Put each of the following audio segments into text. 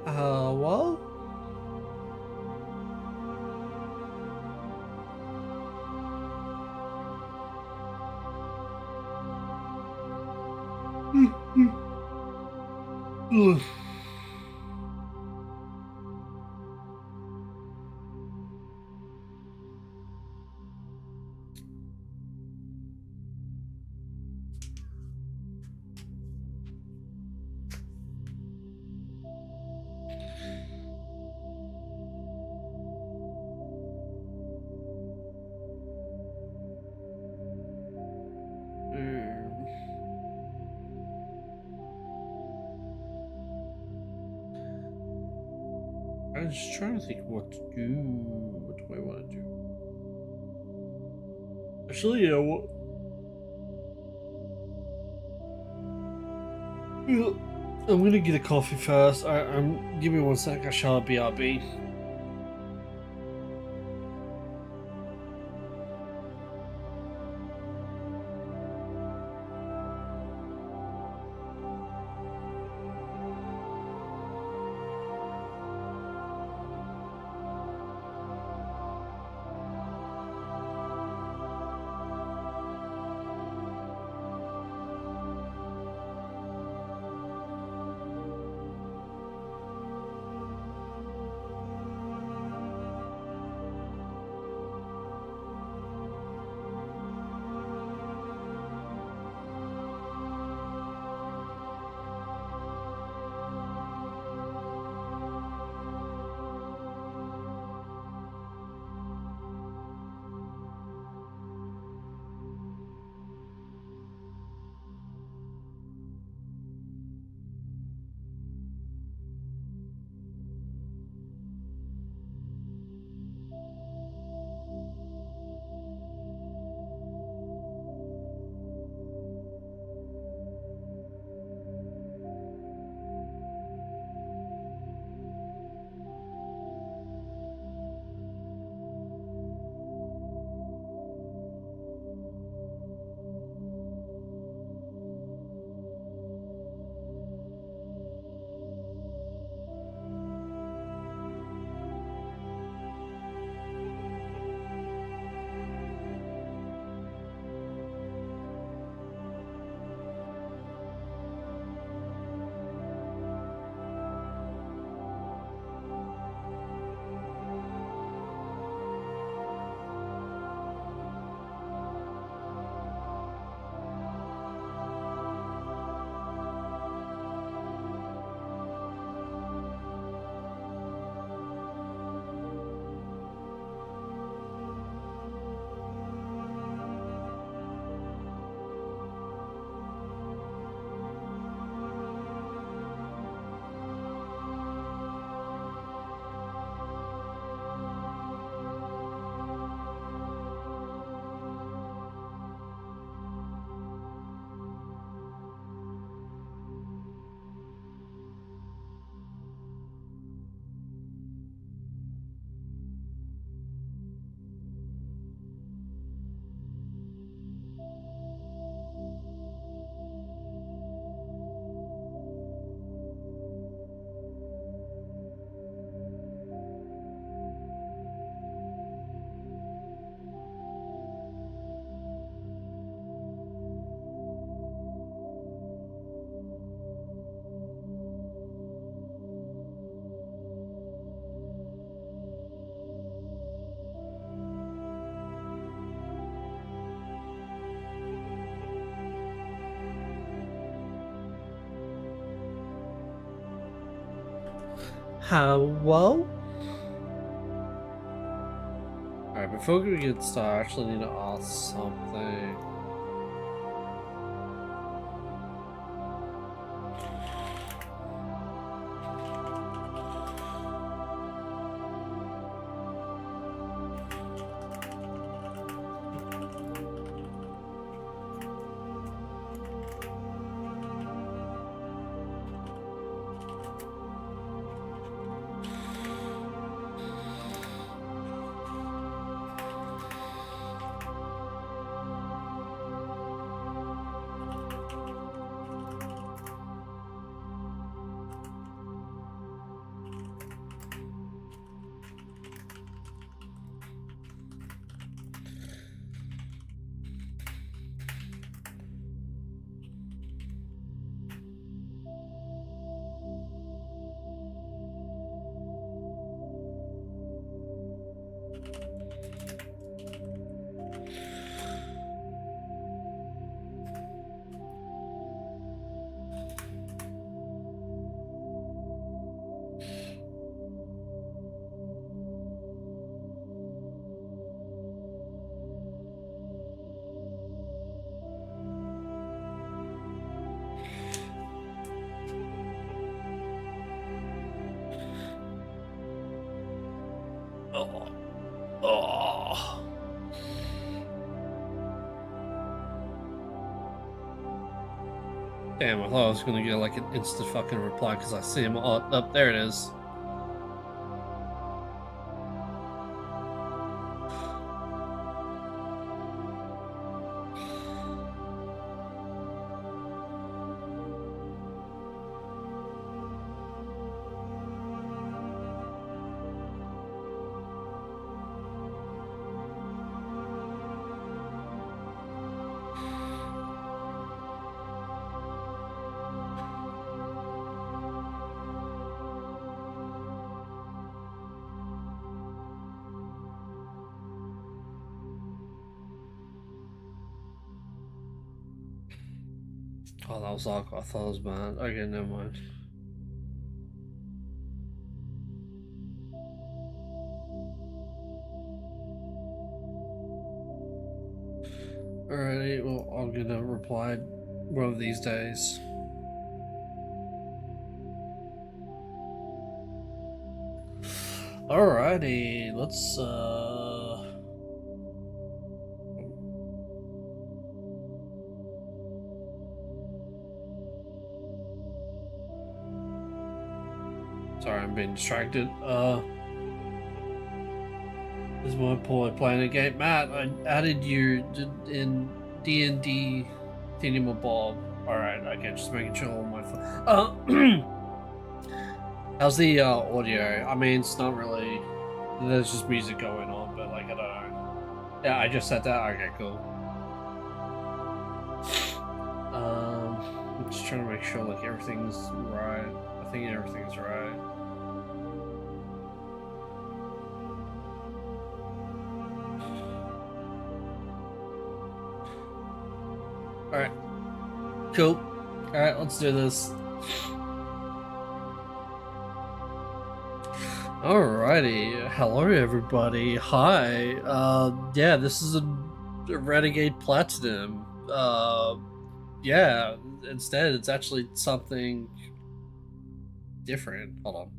Well, I'm just trying to think what to do. What do I want to do? Actually, you know what? I'm gonna get a coffee first. I'm. Give me one sec. I shall BRB. Well. Alright, before we get started, I actually need to ask something. Oh. Oh. Damn, I thought I was gonna get like an instant fucking reply because I see him. Oh, there it is. Oh, that was awkward. I thought it was bad. Okay, never mind. Alrighty, well, I'm gonna reply one of these days. Alrighty, let's sorry, I'm being distracted. This is my boy playing a game. Matt, I added you in D&D Thingy Bob. Alright, okay, just making sure on my phone. How's the audio? I mean, it's not really. There's just music going on, but like, I don't know. Yeah, I just said that. Okay, cool. I'm just trying to make sure like everything's right. I think everything's right. Alright. Cool. Alright, let's do this. Alrighty. Hello, everybody. Hi. Yeah, this is a Renegade Platinum. Yeah, instead, it's actually something different. Hold on.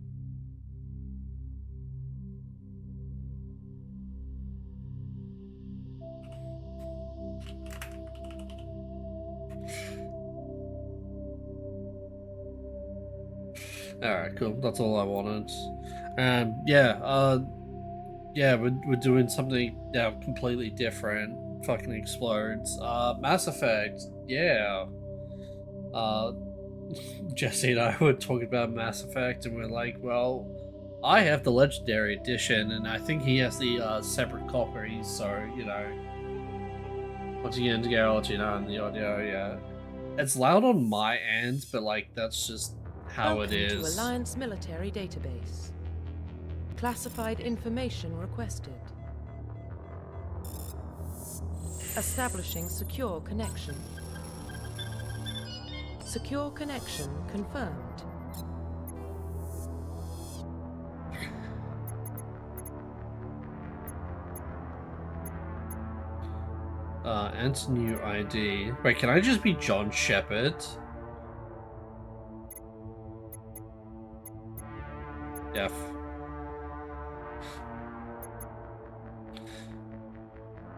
Alright, cool. That's all I wanted. Yeah, we're doing something now completely different. Fucking explodes. Mass Effect, yeah. Jesse and I were talking about Mass Effect, and we're like, well, I have the Legendary Edition, and I think he has the separate copies, so, you know. Once again, to go, I'll let you know in the audio, yeah. It's loud on my end, but, like, that's just how Welcome it is. To Alliance Military Database. Classified information requested. Establishing secure connection. Secure connection confirmed. Enter new ID. Wait, can I just be John Shepard? Def.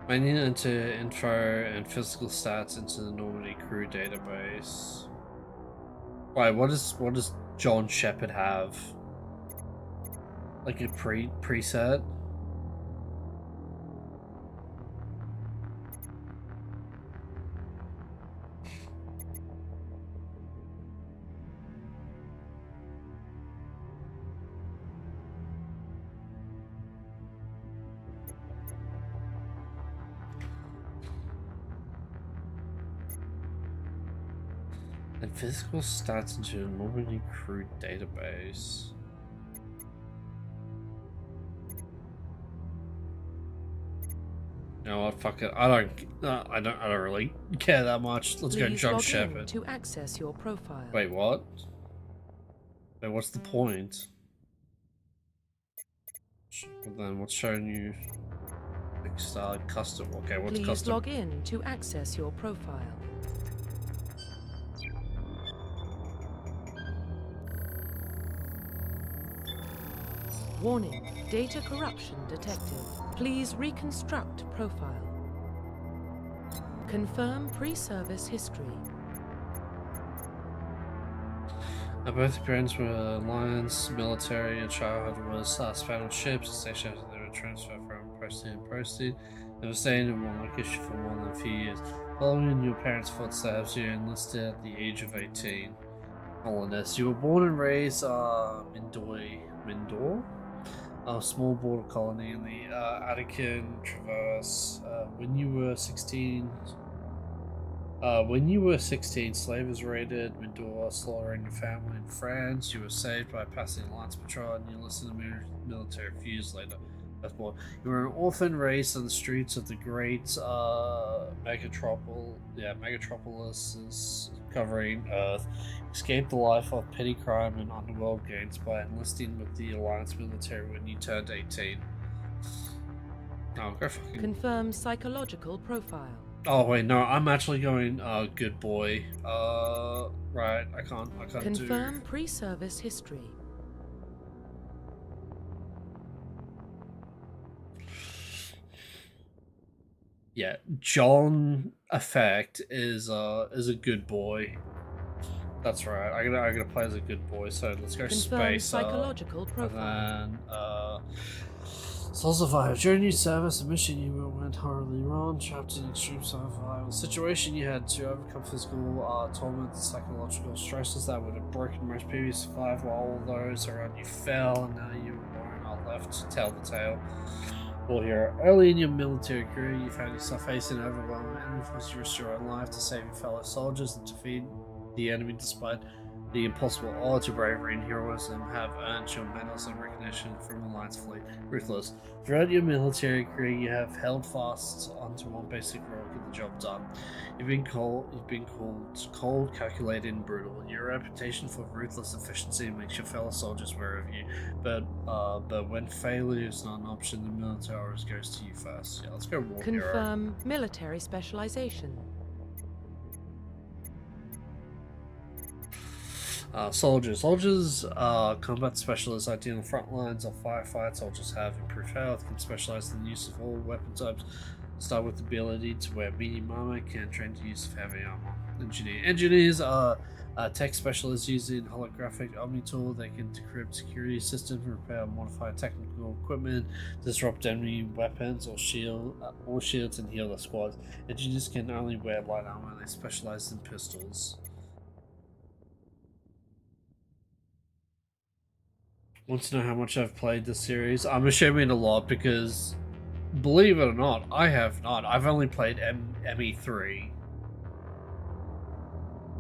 I need to enter info and physical stats into the Normandy crew database. Wait, what does John Shepard have? Like a preset? And physical stats into the Normandy crew database. You know what? Fuck it. I don't really care that much. Let's go, John Shepard. To access your profile. Wait, what? Wait, what's the point? Then what's showing you? Custom. Okay, what's Please custom? log in to access your profile. Warning, data corruption detected. Please reconstruct profile. Confirm pre-service history. Both parents were Alliance, military, and childhood was spent on ships, stations they were transferred from posting and posting. They were staying in one location for more than a few years. Following in your parents' footsteps, you enlisted at the age of 18. Colonist, you were born and raised Mindor, a small border colony in the Attican Traverse. When you were 16, slavers raided Mindor, slaughtering your family and friends. You were saved by passing Alliance patrol, and you enlisted in the military a few years later. You were an orphan raised on the streets of the great megatropolis covering Earth. Escaped the life of petty crime and underworld gangs by enlisting with the Alliance military when you turned 18. Oh, go fucking... Confirm psychological profile. Oh wait, no, I'm actually going good boy. Right, I can't Confirm pre-service history. Yeah, John Effect is a good boy. That's right. I gotta play as a good boy. So let's go Confirm space. Psychological profile. And then Soul Survivor. During your service, a mission you went horribly wrong, trapped in extreme survival situation. You had to overcome physical torment and psychological stresses that would have broken most people. You survived while all those around you fell, and now you are not left to tell the tale. Well, here, early in your military career, you found yourself facing overwhelming enemy forces. You risked your own life to save your fellow soldiers and defeat the enemy despite the impossible odds. Your bravery and heroism have earned your medals and recognition from Alliance fleet. Ruthless. Throughout your military career, you have held fast onto one basic rule: get the job done. You've been called cold, calculated, and brutal. Your reputation for ruthless efficiency makes your fellow soldiers wary of you. But when failure is not an option, the military always goes to you first. Yeah, let's go war hero. Confirm military specialization. Soldiers, combat specialists, ideal in the front lines or firefight. Soldiers have improved health, can specialize in the use of all weapon types. Start with the ability to wear medium armor, can train to use of heavy armor. Engineers are tech specialists using holographic Omni tool. They can decrypt security systems, repair modified technical equipment, disrupt enemy weapons or shields, and heal their squads. Engineers can only wear light armor. They specialize in pistols. Want to know how much I've played this series? I'm assuming a lot because, believe it or not, I have not. I've only played ME3.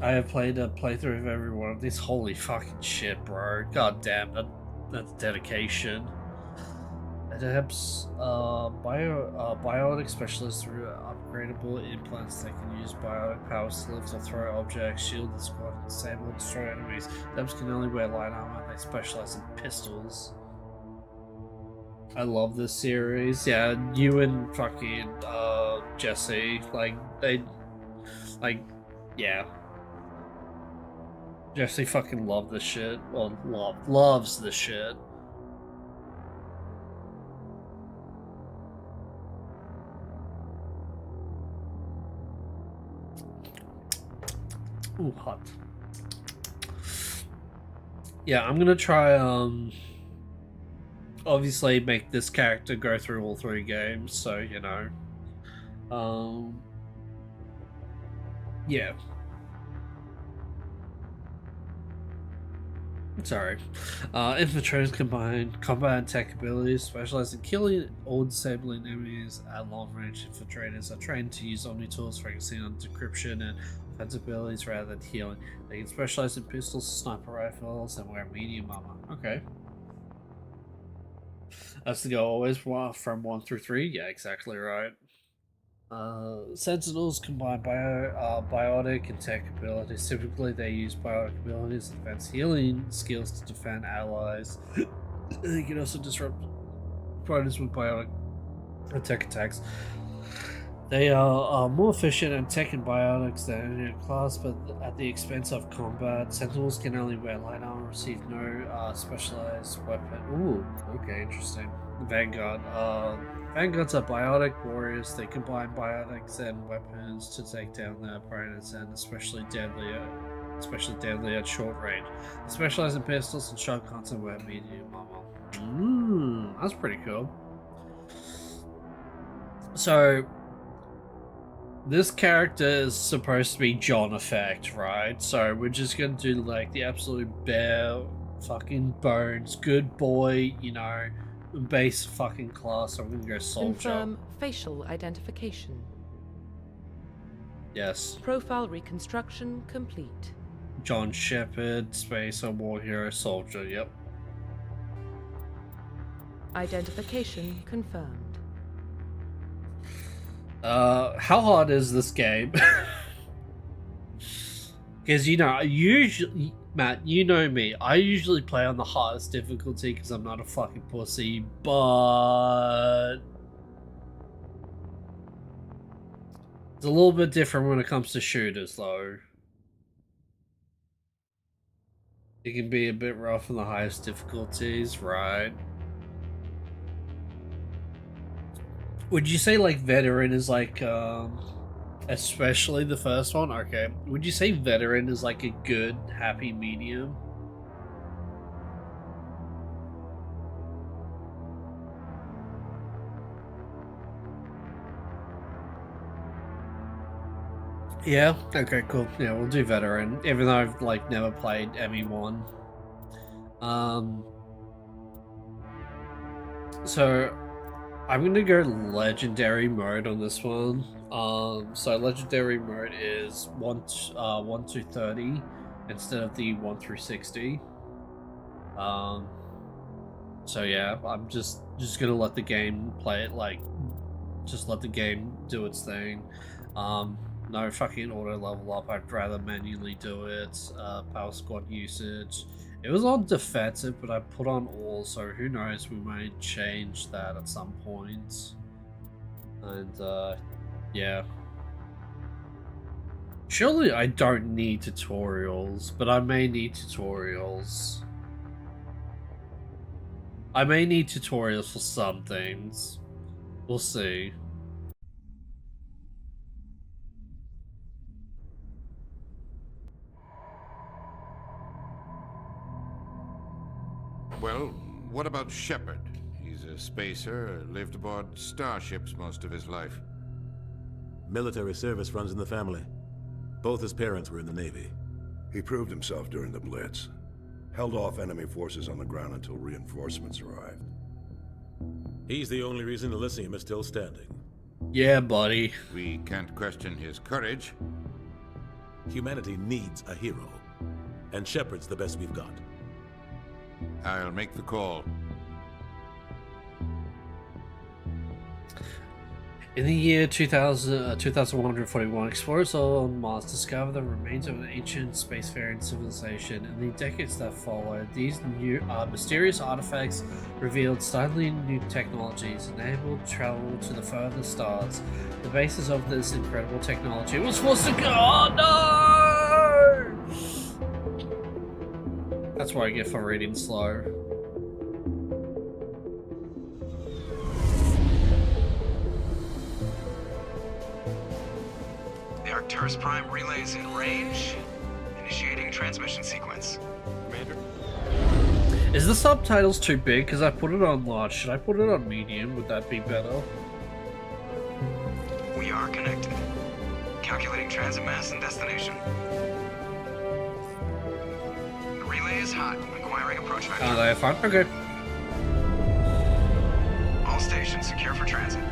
I have played a playthrough of every one of these. Holy fucking shit, bro. God damn, that's dedication. Adapts biotic specialists through upgradable implants. They can use biotic powers to lift or throw objects, shield the squad, disable and destroy enemies. Adapts can only wear light armor. They specialize in pistols. I love this series. Yeah, you and fucking Jesse, yeah. Jesse fucking loved this shit. Well, loves this shit. Ooh, hot. Yeah, I'm gonna try, obviously make this character go through all 3 games, so, you know. Yeah. Sorry. Infiltrators combine combat and tech abilities, specialize in killing or disabling enemies at long range. Infiltrators are trained to use Omni tools, focusing on decryption and offensive abilities rather than healing. They can specialize in pistols, sniper rifles, and wear medium armor. Okay. That's the goal always from 1 through 3. Yeah, exactly right. Sentinels combine biotic and tech abilities. Typically, they use biotic abilities, advanced healing skills to defend allies. They can also disrupt opponents with biotic and tech attacks. They are more efficient in tech and biotics than any other class, but at the expense of combat. Sentinels can only wear light armor, receive no specialized weapon. Ooh, okay, interesting. Vanguard. Vanguards are biotic warriors. They combine biotics and weapons to take down their opponents, and especially deadly at short range. They specialize in pistols and shotguns and wear medium armor. That's pretty cool. So this character is supposed to be John Effect, right? So we're just gonna do like the absolute bare fucking bones, good boy, you know, base fucking class. So I'm gonna go soldier. Confirm facial identification. Yes. Profile reconstruction complete. John Shepard, spacer, war hero, soldier. Yep. Identification confirmed. How hard is this game? Because, you know, usually, Matt, you know me, I usually play on the hardest difficulty because I'm not a fucking pussy, but it's a little bit different when it comes to shooters, though. It can be a bit rough on the highest difficulties, right? Would you say like veteran is like especially the first one? Okay. Would you say veteran is like a good happy medium? Yeah, okay, cool. Yeah, we'll do veteran, even though I've like never played ME1. So I'm gonna go legendary mode on this one. So legendary mode is 1 to 30 instead of the 1 through 60. So yeah, I'm just gonna let the game play it, like just let the game do its thing. No fucking auto level up. I'd rather manually do it. Power squad usage. It was on defensive, but I put on all, so who knows, we might change that at some point. And, yeah. Surely I don't need tutorials, but I may need tutorials. I may need tutorials for some things. We'll see. Well, what about Shepard? He's a spacer, lived aboard starships most of his life. Military service runs in the family. Both his parents were in the Navy. He proved himself during the Blitz. Held off enemy forces on the ground until reinforcements arrived. He's the only reason Elysium is still standing. Yeah, buddy. We can't question his courage. Humanity needs a hero. And Shepard's the best we've got. I'll make the call. In the year 2141, explorers on Mars discovered the remains of an ancient spacefaring civilization. In the decades that followed, these new mysterious artifacts revealed startling new technologies, enabled travel to the furthest stars. The basis of this incredible technology was forced to go. Oh no! That's what I get for reading slow. The Arcturus Prime relays in range. Initiating transmission sequence. Commander? Is the subtitles too big? Because I put it on large. Should I put it on medium? Would that be better? We are connected. Calculating transit mass and destination. The relay is hot. Acquiring approach vector. They are fine? Okay. All stations secure for transit.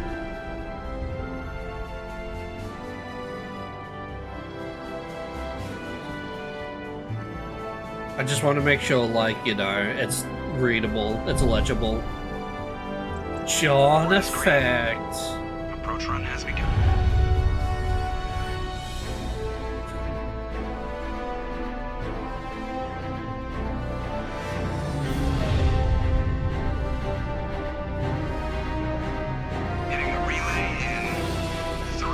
I just want to make sure, like, you know, it's readable, it's legible. John Effect. Approach run has begun. Hitting the relay in 3,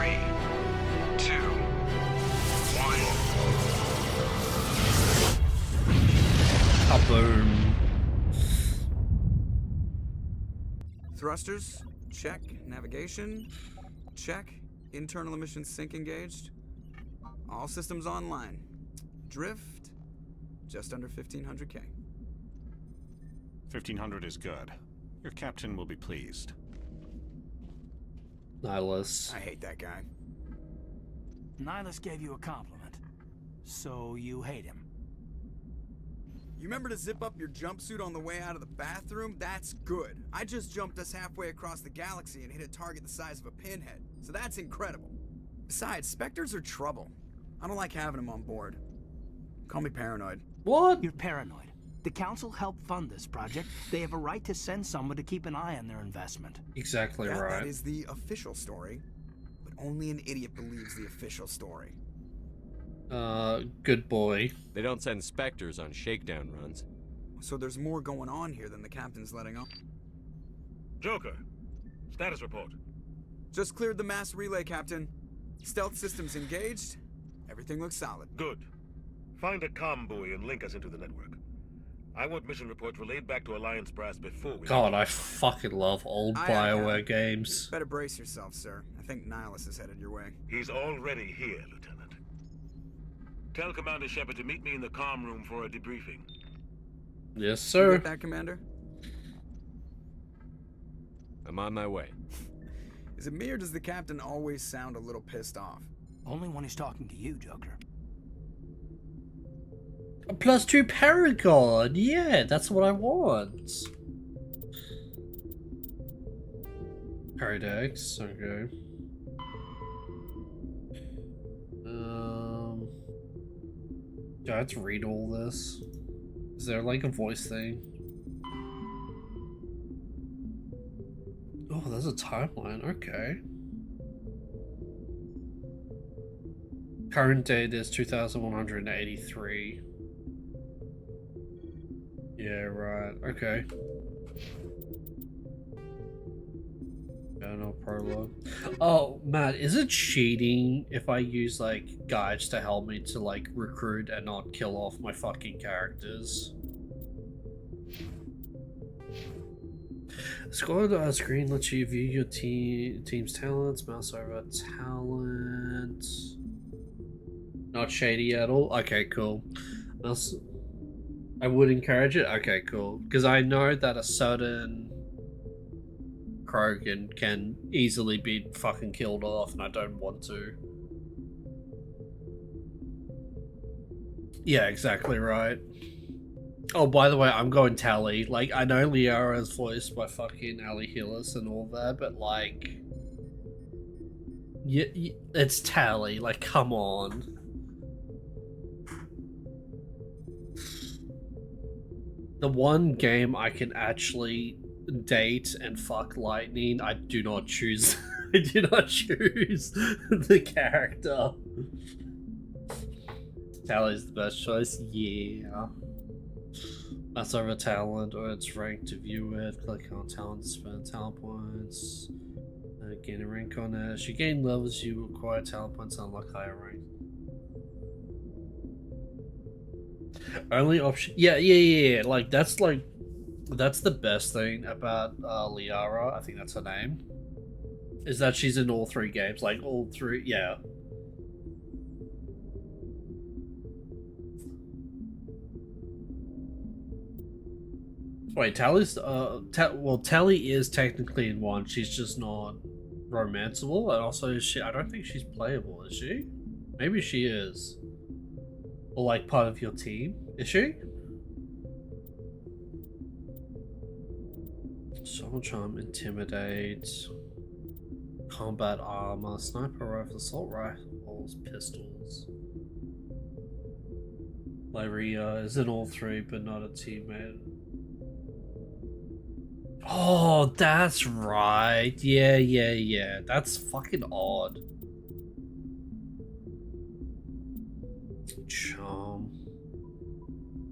Thrusters, check. Navigation, check. Internal emission sync engaged. All systems online. Drift, just under 1500K. 1500 is good. Your captain will be pleased. Nihilus. I hate that guy. Nihilus gave you a compliment, so you hate him. You remember to zip up your jumpsuit on the way out of the bathroom? That's good. I just jumped us halfway across the galaxy and hit a target the size of a pinhead, so that's incredible. Besides, Spectres are trouble. I don't like having them on board. Call me paranoid. What? You're paranoid. The Council helped fund this project. They have a right to send someone to keep an eye on their investment. Exactly right. That is the official story, but only an idiot believes the official story. Good boy. They don't send Spectres on shakedown runs. So there's more going on here than the captain's letting on. Joker, status report. Just cleared the mass relay, Captain. Stealth systems engaged. Everything looks solid. Good. Find a comm buoy and link us into the network. I want mission reports relayed back to Alliance brass before we... God, I fucking love old BioWare games. Better brace yourself, sir. I think Nihilus is headed your way. He's already here, Lieutenant. Tell Commander Shepard to meet me in the comm room for a debriefing. Yes, You sir. get that, Commander? I'm on my way. Is it me or does the captain always sound a little pissed off? Only when he's talking to you, Joker. A +2 Paragon. Yeah, that's what I want. Paradex. Okay. Do I have to read all this? Is there like a voice thing? Oh, there's a timeline. Okay. Current date is 2183. Yeah, right. Okay. Yeah, no prologue. Oh, Matt, is it cheating if I use like guides to help me to like recruit and not kill off my fucking characters? Squad screen lets you view your team's talents. Mouse over talent. Not shady at all. Okay, cool. Mouse. I would encourage it. Okay, cool. Because I know that a certain Krogan can easily be fucking killed off, and I don't want to. Yeah, exactly right. Oh, by the way, I'm going Tally. Like, I know Liara is voiced by fucking Ali Hillis and all that, but like, it's Tally. Like, come on. The one game I can actually date and fuck Lightning, I do not choose. I do not choose the character. Tally's the best choice. Yeah. That's over talent, or it's rank to view it. Click on talent, spend talent points. Gain a rank on it. As you gain levels, you acquire talent points and unlock higher rank. Only option. Yeah. Like that's the best thing about Liara. I think that's her name. Is that she's in all three games. Like all three. Yeah. Wait, Tally's well, Tally is technically in one. She's just not romanceable, and also I don't think she's playable, is she? Maybe she is. Or like part of your team, is she? Soul Charm, Intimidate, Combat Armor, Sniper Rifle, Assault Rifles, Pistols. Lyria is in all three, but not a teammate. Oh, that's right. Yeah. That's fucking odd. Charm.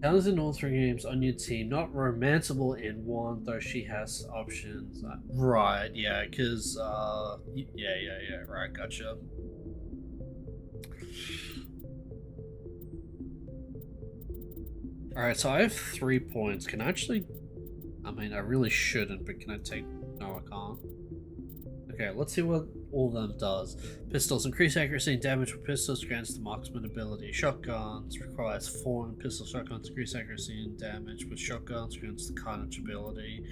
Tally's in all three games on your team. Not romanceable in one, though she has options. Right, yeah, because, yeah, right, gotcha. Alright, so I have 3 points. Can I actually... I mean, I really shouldn't, but can I take No, I can't. Okay, let's see what all of them does. Pistols increase accuracy and damage with pistols, grants the marksman ability. Shotguns requires 4 and pistol shotguns increase accuracy and damage with shotguns, grants the carnage ability.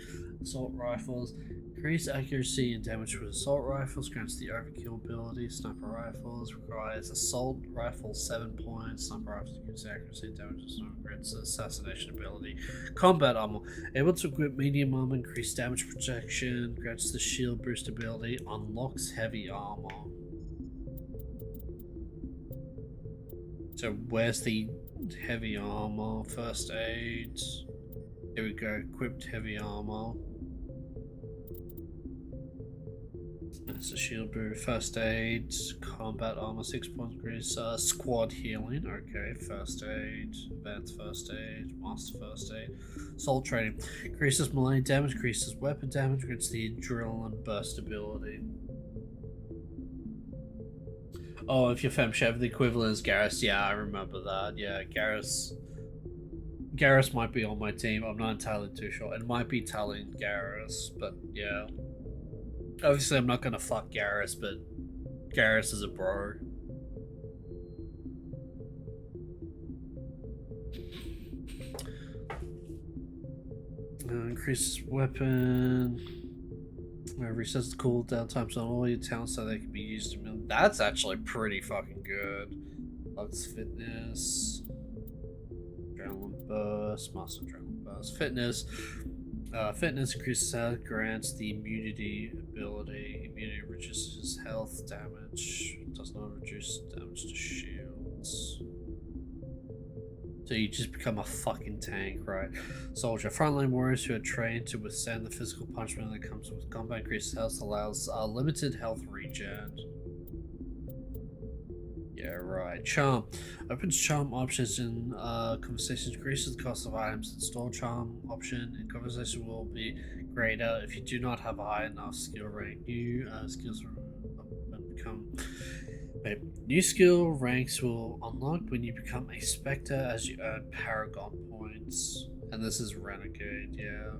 Assault rifles increase accuracy and damage with assault rifles, grants the overkill ability. Sniper rifles requires assault rifle 7 points. Sniper rifles increase accuracy and damage with sniper, grants the assassination ability. Combat armor able to equip medium armor, increase damage protection, grants the shield boost ability, unlocks heavy armor. So where's the heavy armor? First aid. Here we go, equipped heavy armor. That's a shield boost. First aid, combat armor 6 points increase, squad healing. Okay, first aid, advanced first aid, master first aid. Soul training increases melee damage, increases weapon damage, against the adrenaline burst ability. Oh, if your femchev, the equivalent is Garrus. Yeah, I remember that. Yeah, Garrus might be on my team. I'm not entirely too sure. It might be Talon Garrus, but yeah. Obviously, I'm not gonna fuck Garrus, but Garrus is a bro. Increases weapon. Resets the cooldown times on all your talents so they can be used in. That's actually pretty fucking good. Loves fitness. Adrenaline burst. Master adrenaline burst. Fitness. Fitness increases health, grants the immunity ability. Immunity reduces health damage. Does not reduce damage to shields. So you just become a fucking tank, right? Soldier. Frontline warriors who are trained to withstand the physical punishment that comes with combat. Increased health allows limited health regen. Yeah, right. Charm. Opens charm options in conversations. Increases the cost of items installed. Charm option in conversation will be grayed out if you do not have a high enough skill rank. New skills become. Wait, new skill ranks will unlock when you become a Spectre as you earn Paragon points. And this is Renegade, yeah.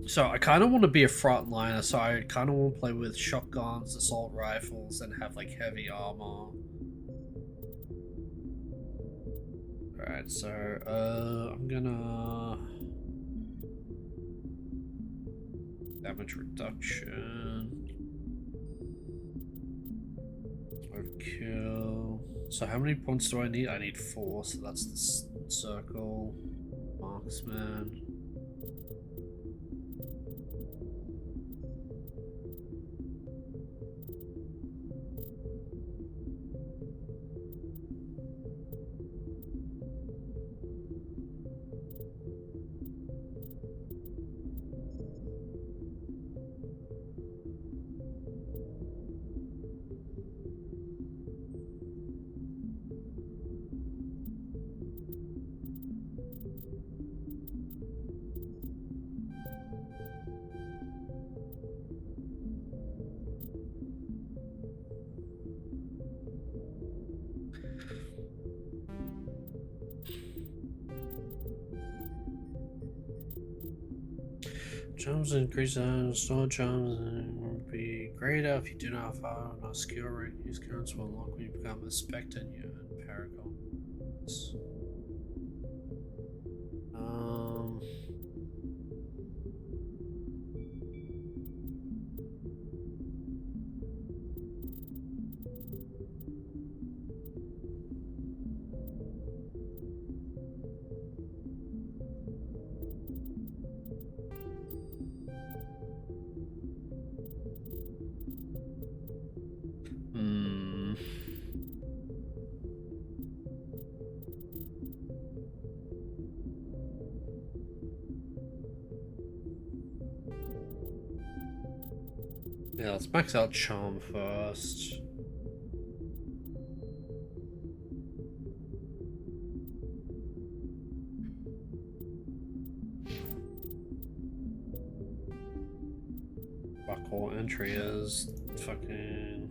So I kind of want to be a frontliner, so I kind of want to play with shotguns, assault rifles, and have like heavy armor. Alright, so I'm gonna... damage reduction. Overkill. So how many points do I need? I need 4, so that's the circle. Marksman. Charms increase store charms will be greater if you do not have enough skill rank. These cards will unlock when you become a Spectre and you earn Paragon. Yeah, let's max out Charm first. Buckle entry is fucking...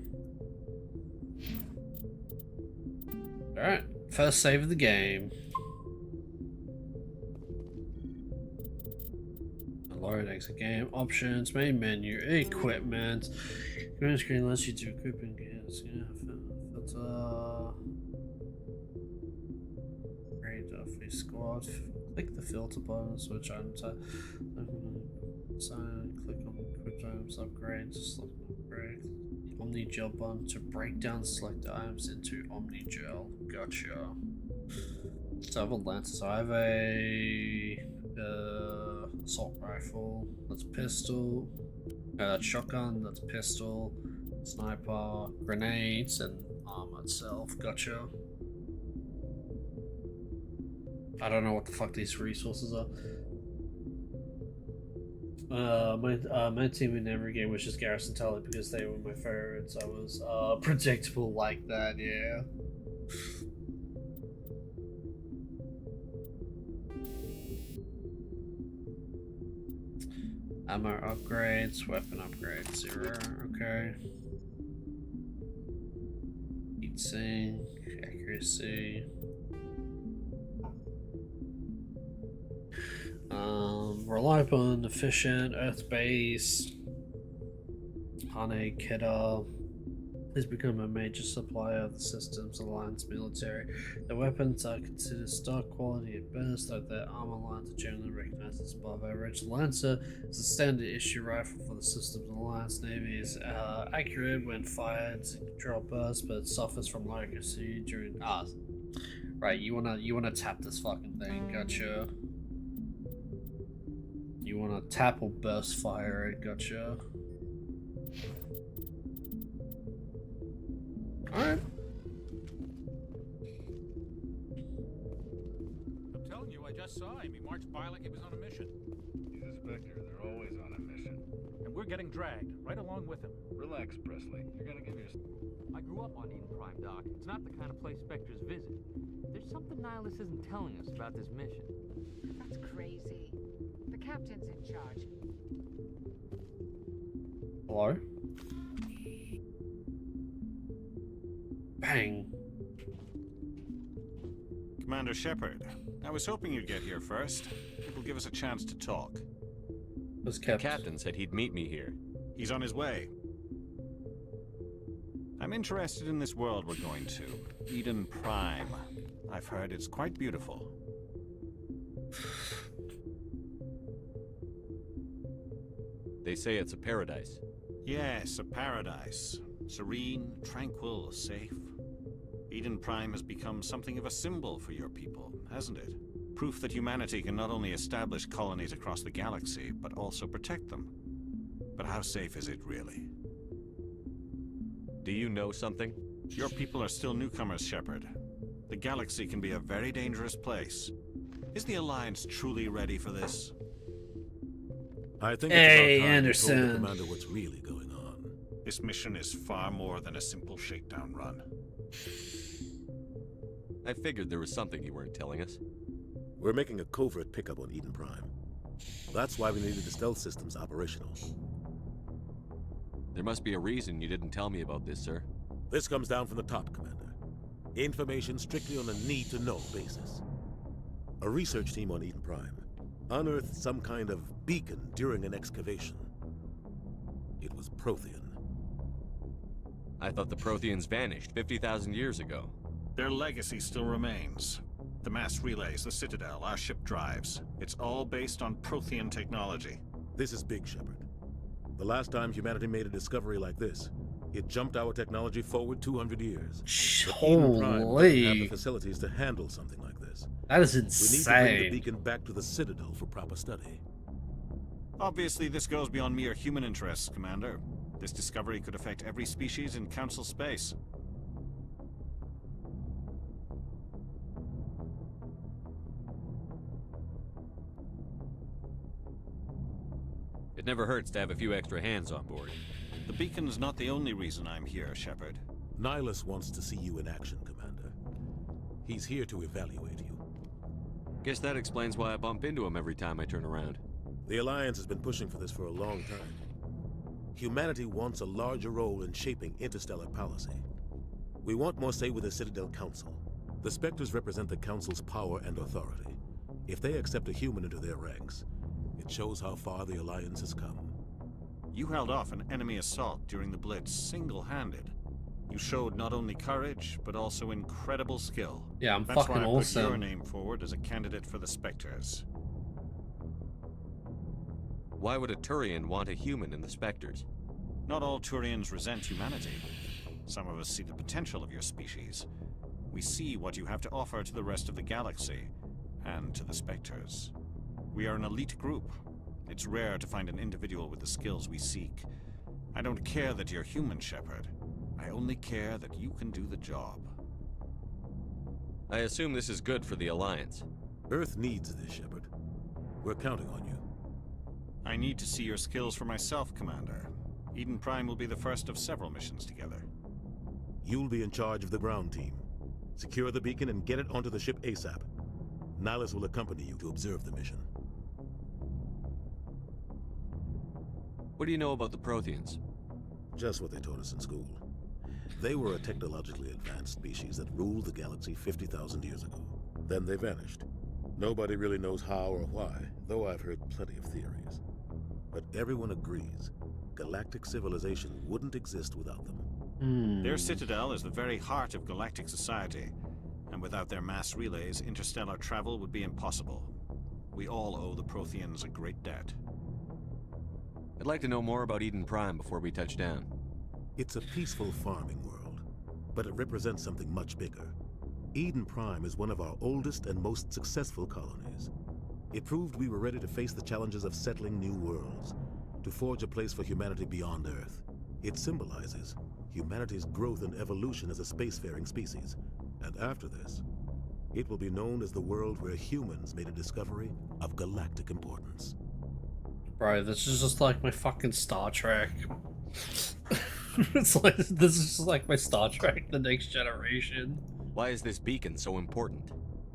Alright. First save of the game. Load exit game options, main menu, equipment. Green screen lets you do equipment gears. Yeah, filter. Great, free squad. Click the filter button, switch items. Sign, click on equipped items, upgrade, select upgrade. Omni gel button to break down select items into Omni gel. Gotcha. So I have a lance. So I have a assault rifle. That's pistol. That's shotgun. That's pistol. Sniper. Grenades and armor itself. Gotcha. I don't know what the fuck these resources are. My team in every game was just Garrison Tully because they were my favorites. I was predictable like that, yeah. Ammo upgrades, weapon upgrades, 0, okay. Heat sink, accuracy. Reliable and efficient, Earth base. Honey, Kidder. Please become a major supplier of the system's Alliance military. The weapons are considered stock quality at best, though their armor lines are generally recognized as above average. The Lancer is a standard issue rifle for the system's Alliance Navy. Is accurate when fired, draw burst, but suffers from low accuracy during. Right. You wanna tap this fucking thing? Gotcha. You wanna tap or burst fire it? Gotcha. Alright. I'm telling you, I just saw him. He marched by like he was on a mission. He's a Spectre. They're always on a mission. And we're getting dragged, right along with him. Relax, Presley. You're gonna give your... I grew up on Eden Prime, Doc. It's not the kind of place Spectres visit. There's something Nihilus isn't telling us about this mission. That's crazy. The captain's in charge. Hello? Bang. Commander Shepard, I was hoping you'd get here first. It will give us a chance to talk. Was The captain said he'd meet me here. He's on his way. I'm interested in this world we're going to. Eden Prime. I've heard it's quite beautiful. They say it's a paradise. Yes, a paradise. Serene, tranquil, safe. Eden Prime has become something of a symbol for your people, hasn't it? Proof that humanity can not only establish colonies across the galaxy, but also protect them. But how safe is it, really? Do you know something? Your people are still newcomers, Shepard. The galaxy can be a very dangerous place. Is the Alliance truly ready for this? I think Hey, it's about time Anderson. you told the commander what's really going on. This mission is far more than a simple shakedown run. I figured there was something you weren't telling us. We're making a covert pickup on Eden Prime. That's why we needed the stealth systems operational. There must be a reason you didn't tell me about this, sir. This comes down from the top, Commander. Information strictly on a need-to-know basis. A research team on Eden Prime unearthed some kind of beacon during an excavation. It was Prothean. I thought the Protheans vanished 50,000 years ago. Their legacy still remains. The mass relays, the Citadel, our ship drives. It's all based on Prothean technology. This is big, Shepard. The last time humanity made a discovery like this, it jumped our technology forward 200 years. But Eden Prime doesn't have the facilities to handle something like this. That is We need to bring the insane. beacon back to the Citadel for proper study. Obviously, this goes beyond mere human interests, Commander. This discovery could affect every species in Council space. It never hurts to have a few extra hands on board. The beacon's not the only reason I'm here, Shepard. Nihilus wants to see you in action, Commander. He's here to evaluate you. Guess that explains why I bump into him every time I turn around. The Alliance has been pushing for this for a long time. Humanity wants a larger role in shaping interstellar policy. We want more say with the Citadel Council. The Spectres represent the Council's power and authority. If they accept a human into their ranks, it shows how far the Alliance has come. You held off an enemy assault during the Blitz single-handed. You showed not only courage, but also incredible skill. Yeah, I'm That's fucking why I put awesome. your name forward as a candidate for the Spectres. Why would a Turian want a human in the Spectres? Not all Turians resent humanity. Some of us see the potential of your species. We see what you have to offer to the rest of the galaxy, and to the Spectres. We are an elite group. It's rare to find an individual with the skills we seek. I don't care that you're human, Shepard. I only care that you can do the job. I assume this is good for the Alliance. Earth needs this, Shepard. We're counting on you. I need to see your skills for myself, Commander. Eden Prime will be the first of several missions together. You'll be in charge of the ground team. Secure the beacon and get it onto the ship ASAP. Nihilus will accompany you to observe the mission. What do you know about the Protheans? Just what they taught us in school. They were a technologically advanced species that ruled the galaxy 50,000 years ago. Then they vanished. Nobody really knows how or why, though I've heard plenty of theories. But everyone agrees, galactic civilization wouldn't exist without them. Their citadel is the very heart of galactic society, and without their mass relays, interstellar travel would be impossible. We all owe the Protheans a great debt. I'd like to know more about Eden Prime before we touch down. It's a peaceful farming world, but it represents something much bigger. Eden Prime is one of our oldest and most successful colonies. It proved we were ready to face the challenges of settling new worlds, to forge a place for humanity beyond Earth. It symbolizes humanity's growth and evolution as a spacefaring species. And after this, it will be known as the world where humans made a discovery of galactic importance. Bro, this is just like my fucking Star Trek. It's like, this is just like my Star Trek, The Next Generation. Why is this beacon so important?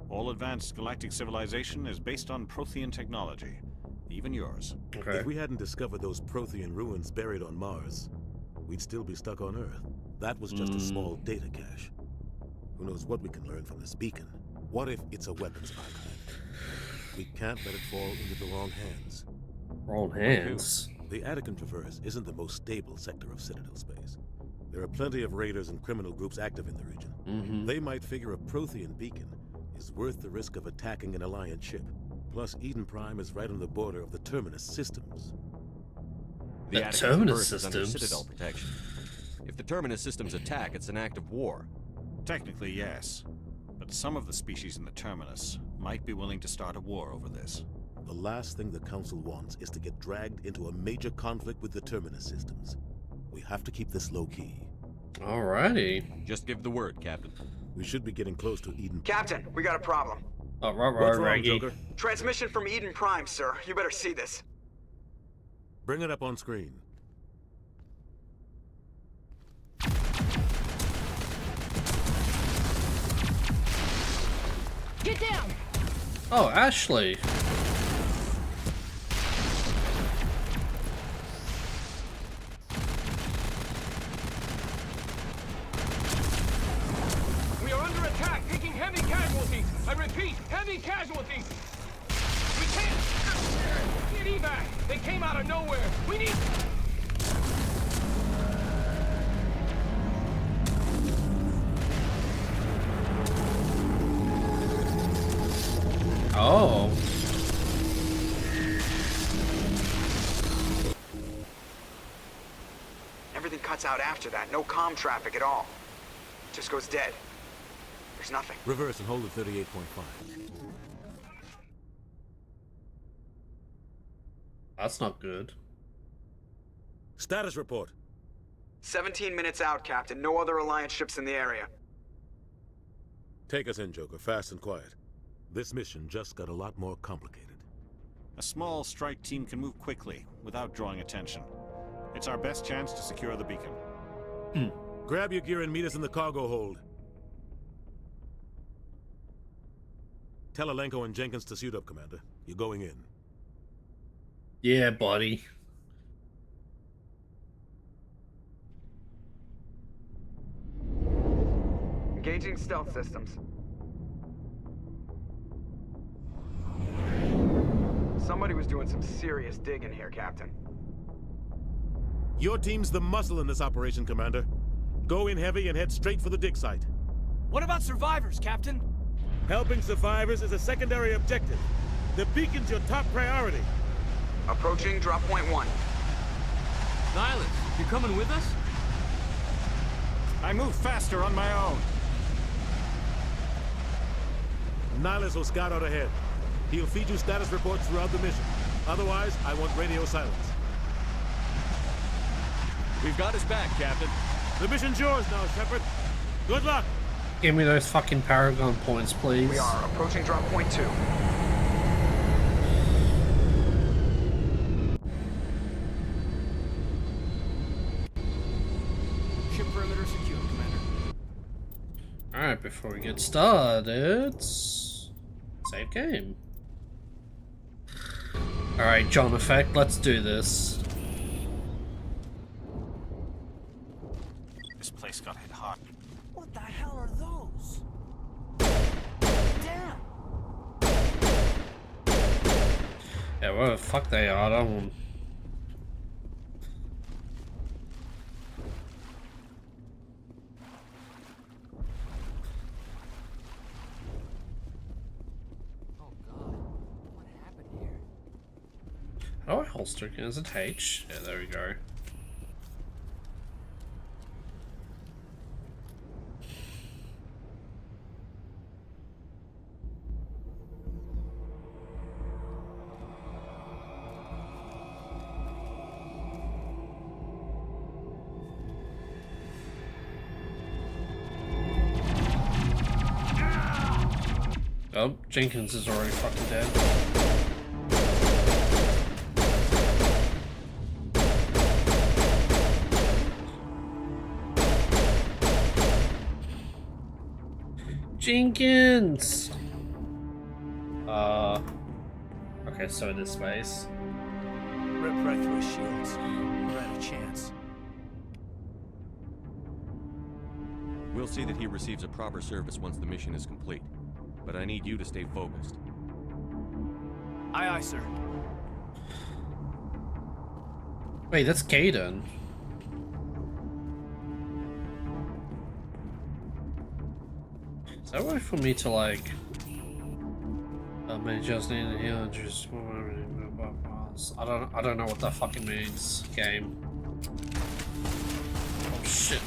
All advanced galactic civilization is based on Prothean technology, even yours. Okay. If we hadn't discovered those Prothean ruins buried on Mars, we'd still be stuck on Earth. That was just a small data cache. Who knows what we can learn from this beacon? What if it's a weapons archive? We can't let it fall into the wrong hands. Wrong hands? The Attican Traverse isn't the most stable sector of Citadel space. There are plenty of raiders and criminal groups active in the region. They might figure a Prothean beacon is worth the risk of attacking an Alliance ship. Plus, Eden Prime is right on the border of the Terminus systems. The Terminus Traverse is under systems? Citadel protection. If the Terminus systems attack, it's an act of war. Technically, yes. But some of the species in the Terminus might be willing to start a war over this. The last thing the Council wants is to get dragged into a major conflict with the Terminus systems. We have to keep this low-key. Alrighty. Just give the word, Captain. We should be getting close to Eden. Captain, we got a problem. Oh, right, What's wrong, Raggy. Joker? Transmission from Eden Prime, sir. You better see this. Bring it up on screen. Get down! Oh, Ashley. We are under attack, taking heavy casualties. I repeat, heavy casualties. We can't get evac. They came out of nowhere. We need. Oh. Everything cuts out after that. No comm traffic at all. Just goes dead. There's nothing. Reverse and hold at 38.5. That's not good. Status report. 17 minutes out, Captain. No other Alliance ships in the area. Take us in, Joker, fast and quiet. This mission just got a lot more complicated. A small strike team can move quickly, without drawing attention. It's our best chance to secure the beacon. Grab your gear and meet us in the cargo hold. Tell Alenko and Jenkins to suit up, Commander. You're going in. Yeah, buddy. Engaging stealth systems. Somebody was doing some serious digging here, Captain. Your team's the muscle in this operation, Commander. Go in heavy and head straight for the dig site. What about survivors, Captain? Helping survivors is a secondary objective. The beacon's your top priority. Approaching drop point 1. Nihilus, you coming with us? I move faster on my own. Nihilus will scout out ahead. He'll feed you status reports throughout the mission. Otherwise, I want radio silence. We've got his back, Captain. The mission's yours now, Shepard. Good luck! Give me those fucking Paragon points, please. We are approaching drop point 2. Ship perimeter secure, Commander. Alright, before we get started, save game. Alright, John Effect, let's do this. This place got hit hard. What the hell are those? Damn! Yeah, where the fuck they are, I don't want... Oh god, what happened here? How do I holster? Is it H? Yeah, there we go. Oh, Jenkins is already fucking dead. Jenkins! Okay, so this space. Rip right through his shields. We're out of chance. We'll see that he receives a proper service once the mission is complete. But I need you to stay focused. Aye, aye, sir. Wait, that's Gaiden. Is that way for me to like... many just need to heal and just... I don't know what that fucking means, game. Oh shit.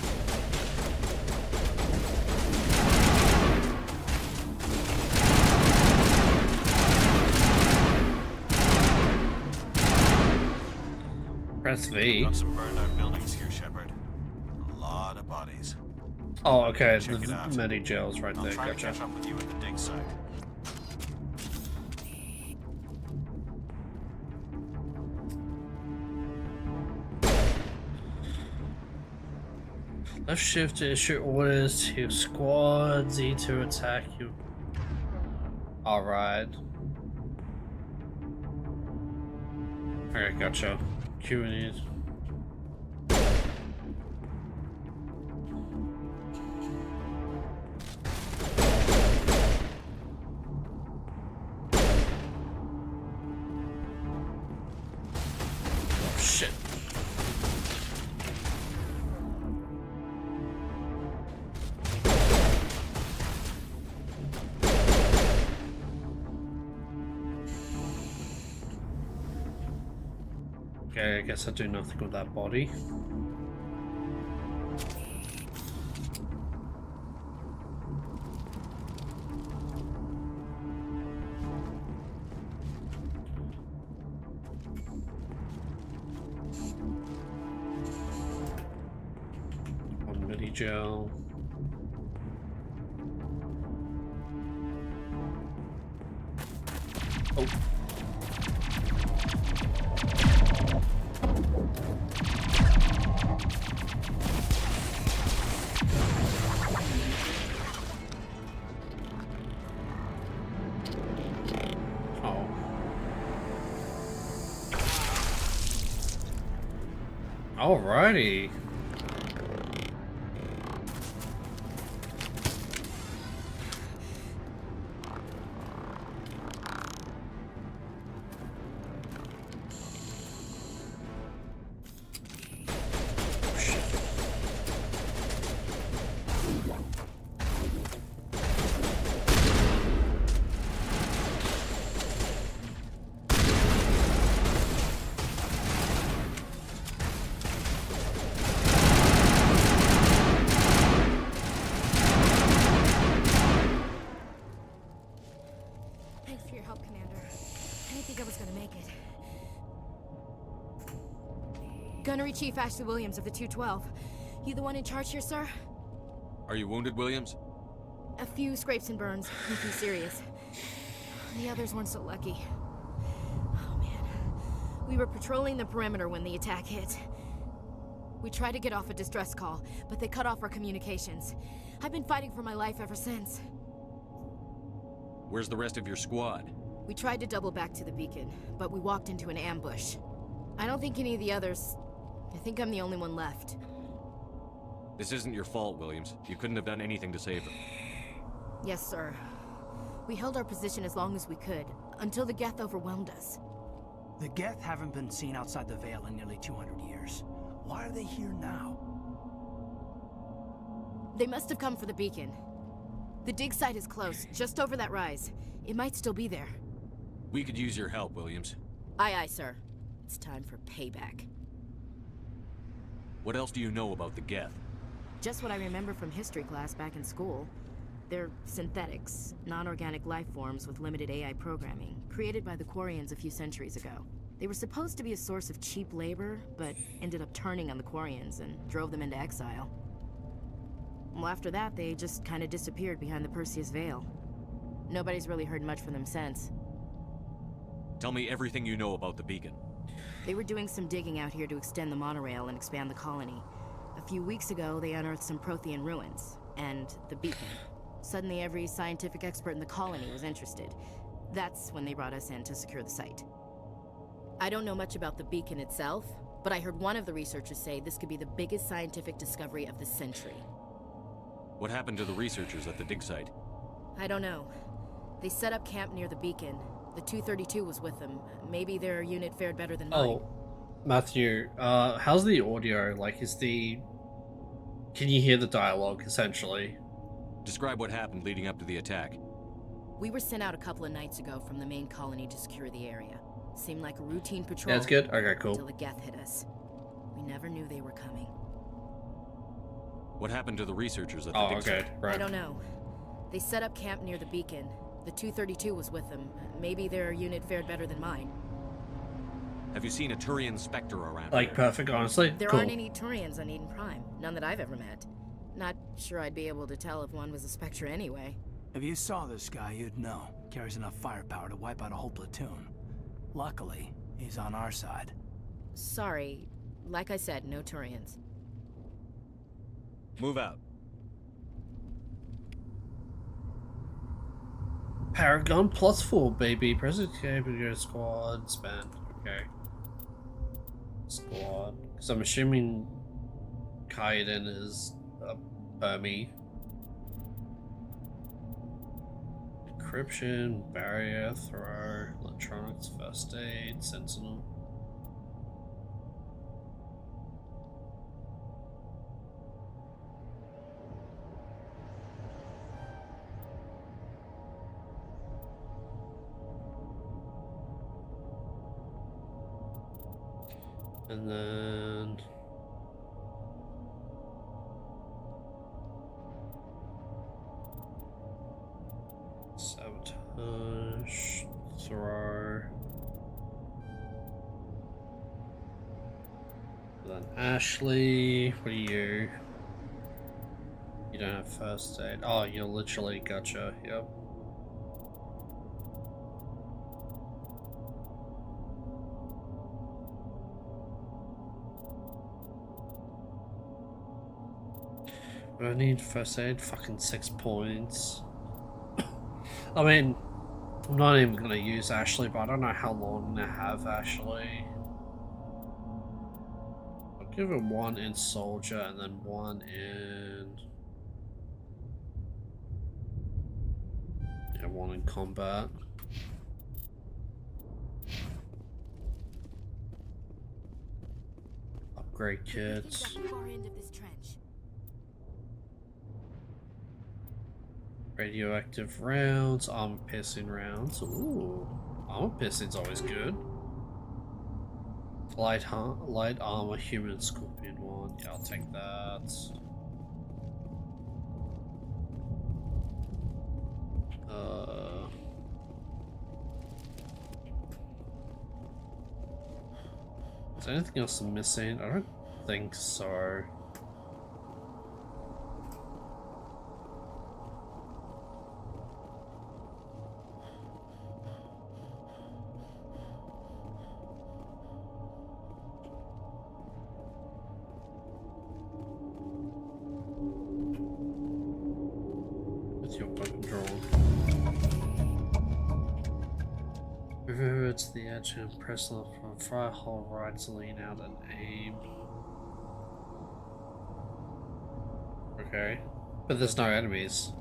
Press V. Got some burned out buildings here, Shepard. A lot of bodies. Oh, okay, Check it out. the many jails right I'll there, try to gotcha. catch up with you at the dig site. Left shift to issue orders to squad, Z to attack you. Alright. Alright, gotcha. Q and E. Oh shit. Okay, I guess I do nothing with that body. One mini gel. Oh. Alrighty. Gunnery Chief Ashley Williams of the 212. You the one in charge here, sir? Are you wounded, Williams? A few scrapes and burns, nothing serious. The others weren't so lucky. Oh man. We were patrolling the perimeter when the attack hit. We tried to get off a distress call, but they cut off our communications. I've been fighting for my life ever since. Where's the rest of your squad? We tried to double back to the beacon, but we walked into an ambush. I don't think any of the others... I think I'm the only one left. This isn't your fault, Williams. You couldn't have done anything to save them. Yes, sir. We held our position as long as we could, until the Geth overwhelmed us. The Geth haven't been seen outside the Veil in nearly 200 years. Why are they here now? They must have come for the beacon. The dig site is close, just over that rise. It might still be there. We could use your help, Williams. Aye, aye, sir. It's time for payback. What else do you know about the Geth? Just what I remember from history class back in school. They're synthetics, non-organic life forms with limited AI programming, created by the Quarians a few centuries ago. They were supposed to be a source of cheap labor, but ended up turning on the Quarians and drove them into exile. Well, after that, they just kind of disappeared behind the Perseus Veil. Nobody's really heard much from them since. Tell me everything you know about the beacon. They were doing some digging out here to extend the monorail and expand the colony. A few weeks ago, they unearthed some Prothean ruins, and the beacon. Suddenly, every scientific expert in the colony was interested. That's when they brought us in to secure the site. I don't know much about the beacon itself, but I heard one of the researchers say this could be the biggest scientific discovery of the century. What happened to the researchers at the dig site? I don't know. They set up camp near the beacon. The 232 was with them. Maybe their unit fared better than mine. Oh, Matthew, how's the audio? Like, can you hear the dialogue, essentially? Describe what happened leading up to the attack. We were sent out a couple of nights ago from the main colony to secure the area. Seemed like a routine patrol. That's good? Okay, cool. Until the Geth hit us. We never knew they were coming. What happened to the researchers at the dig site? Right. I don't know. They set up camp near the beacon. The 232 was with them. Maybe their unit fared better than mine. Have you seen a Turian Spectre around Like, here? perfect, honestly? There Cool. aren't any Turians on Eden Prime. None that I've ever met. Not sure I'd be able to tell if one was a Spectre anyway. If you saw this guy, you'd know. Carries enough firepower to wipe out a whole platoon. Luckily, he's on our side. Sorry. Like I said, no Turians. Move out. Paragon +4, baby. President Capable Squad spent. Okay. Squad. Because I'm assuming Kaiden is a Burmese. Encryption, barrier, throw, electronics, first aid, sentinel. And then sabotage, throw. Then Ashley, what are you? You don't have first aid. Oh, you're literally gotcha. Yep. I need first aid, fucking 6 points. I mean, I'm not even gonna use Ashley, but I don't know how long I'm gonna have Ashley. I'll give her 1 in soldier and then 1 in... yeah, 1 in combat. Upgrade kits. Radioactive rounds, armor piercing rounds. Ooh, armor piercing's always good. Light armor, human scorpion one. Yeah, I'll take that. Is there anything else I'm missing? I don't think so. With your weapon drawn. Move over to the edge and press left from fire, hold right to lean out and aim. Okay. But there's no enemies.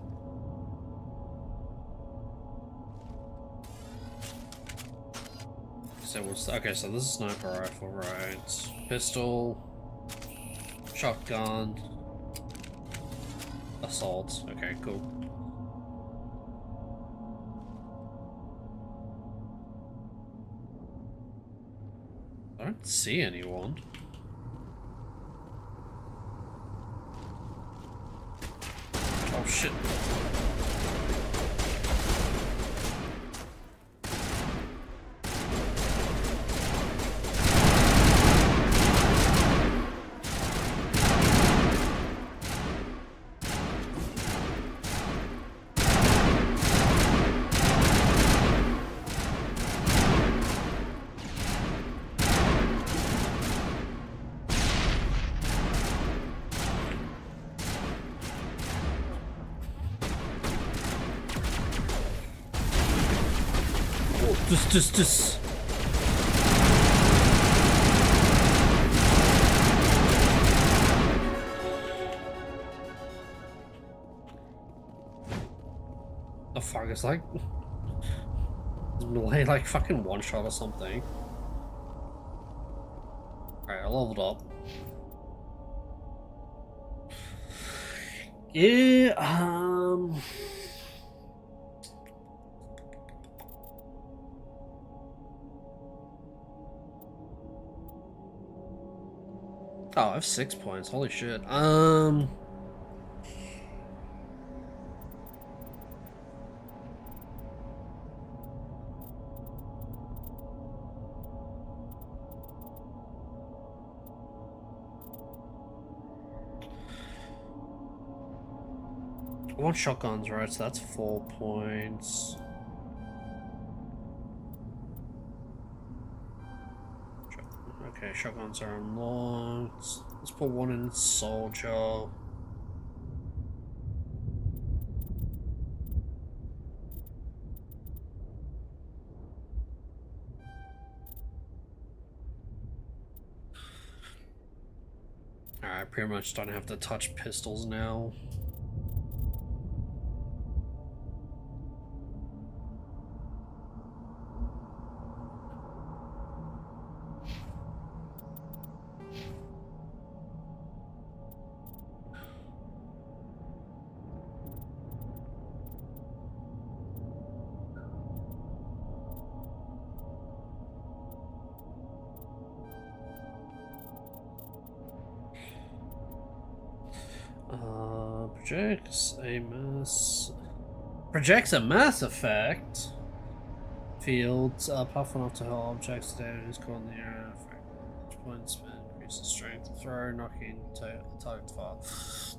So what's okay, so this is sniper rifle, right? Pistol, shotgun, assault. Okay, cool. I don't see anyone. Oh shit. Just. The fuck is like melee like fucking one shot or something. Alright, I leveled up. Yeah, oh, I have 6 points. Holy shit. I want shotguns, right? So that's 4 points. Okay, shotguns are unlocked. Let's put one in soldier. Alright, pretty much don't have to touch pistols now. Projects a mass effect. Fields puff enough to hurl objects today is called in the air. Points increases strength. Throw, knocking target far.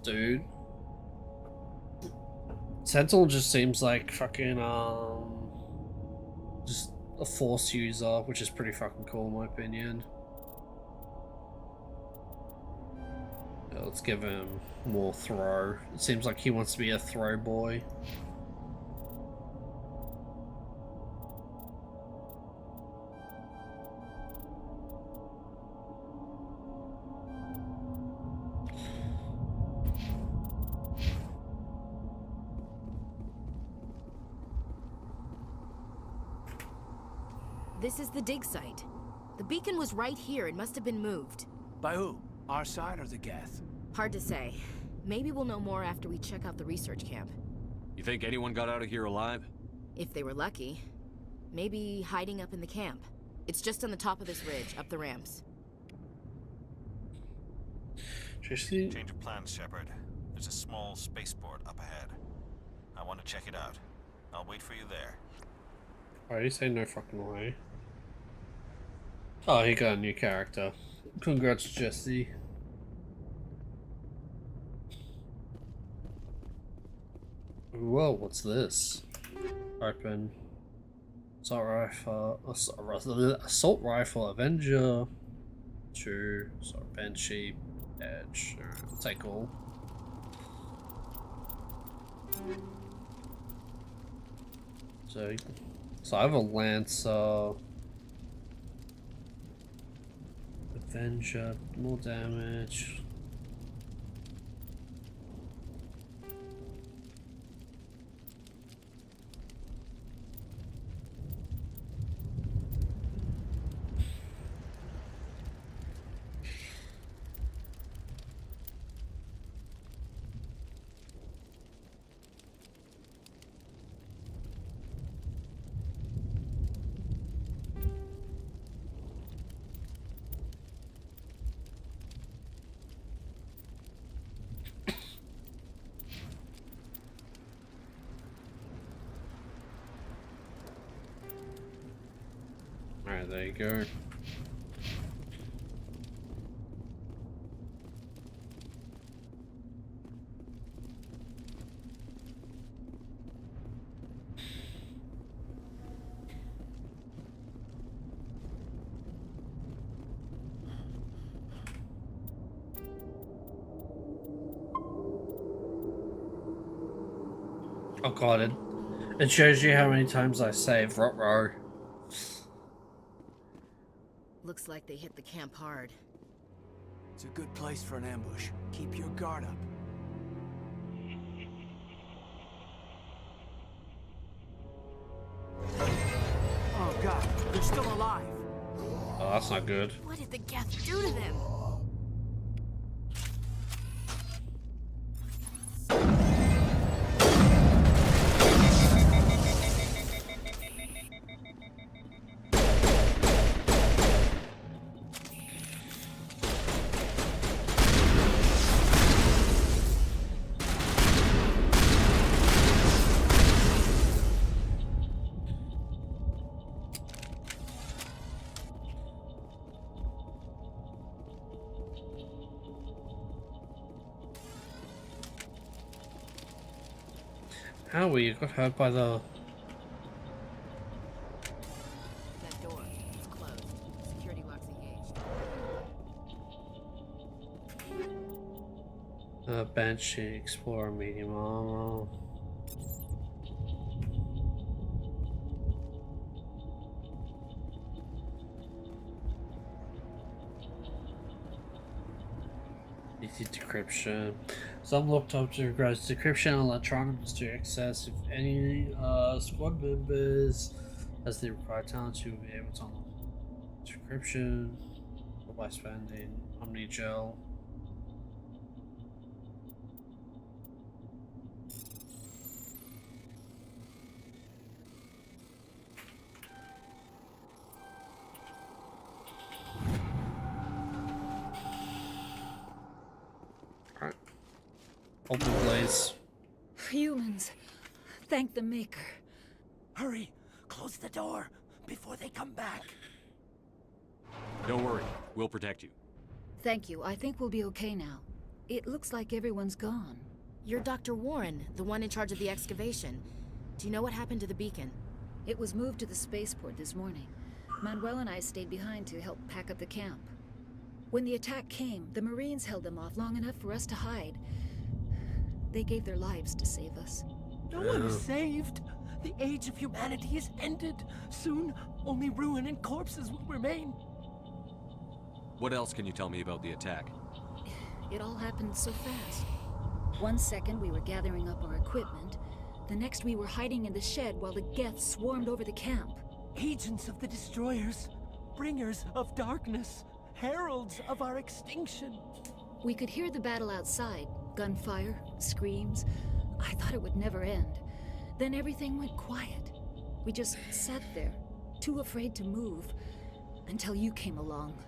Dude. Sentinel just seems like fucking just a force user, which is pretty fucking cool in my opinion. Yeah, let's give him more throw. It seems like he wants to be a throw boy. This is the dig site. The beacon was right here. It must have been moved. By who? Our side or the Geth? Hard to say. Maybe we'll know more after we check out the research camp. You think anyone got out of here alive? If they were lucky. Maybe hiding up in the camp. It's just on the top of this ridge, up the ramps. Change of plans, Shepard. There's a small spaceport up ahead. I want to check it out. I'll wait for you there. Why do you say no fucking way? Oh, he got a new character. Congrats, Jesse. Whoa, what's this? Open. Assault rifle, Avenger. 2. So Banshee, Edge. Alright, I'll take all. So I have a Lancer. Avenger, more damage. Alright, there you go. Oh god, it shows you how many times I saved Rot-Row. Looks like they hit the camp hard. It's a good place for an ambush. Keep your guard up. Oh god, they're still alive. Oh, that's not good. What did the Geth do to them? Howie, you got hurt by the... That door, it's closed. Security lock's engaged. Banshee, Explorer, medium armor. Easy decryption. Some looked up to regards decryption and electronics to access if any squad members has the required talent to be able to unlock decryption or by spending Omni Gel. Open blaze. Humans, thank the Maker. Hurry! Close the door before they come back. Don't worry, we'll protect you. Thank you. I think we'll be okay now. It looks like everyone's gone. You're Dr. Warren, the one in charge of the excavation. Do you know what happened to the beacon? It was moved to the spaceport this morning. Manuel and I stayed behind to help pack up the camp. When the attack came, the Marines held them off long enough for us to hide. They gave their lives to save us. No one is saved. The age of humanity is ended. Soon, only ruin and corpses will remain. What else can you tell me about the attack? It all happened so fast. 1 second we were gathering up our equipment. The next we were hiding in the shed while the Geth swarmed over the camp. Agents of the destroyers, bringers of darkness, heralds of our extinction. We could hear the battle outside. Gunfire, screams. I thought it would never end. Then everything went quiet. We just sat there, too afraid to move, until you came along.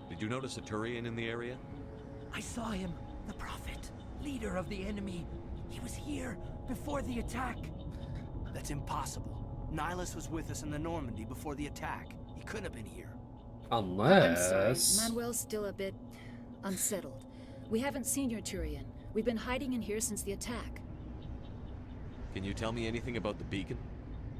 Did you notice a Turian in the area? I saw him, the Prophet, leader of the enemy. He was here before the attack. That's impossible. Nihilus was with us in the Normandy before the attack. He couldn't have been here. Unless... I'm sorry, Manuel's still a bit unsettled. We haven't seen your Turian. We've been hiding in here since the attack. Can you tell me anything about the beacon?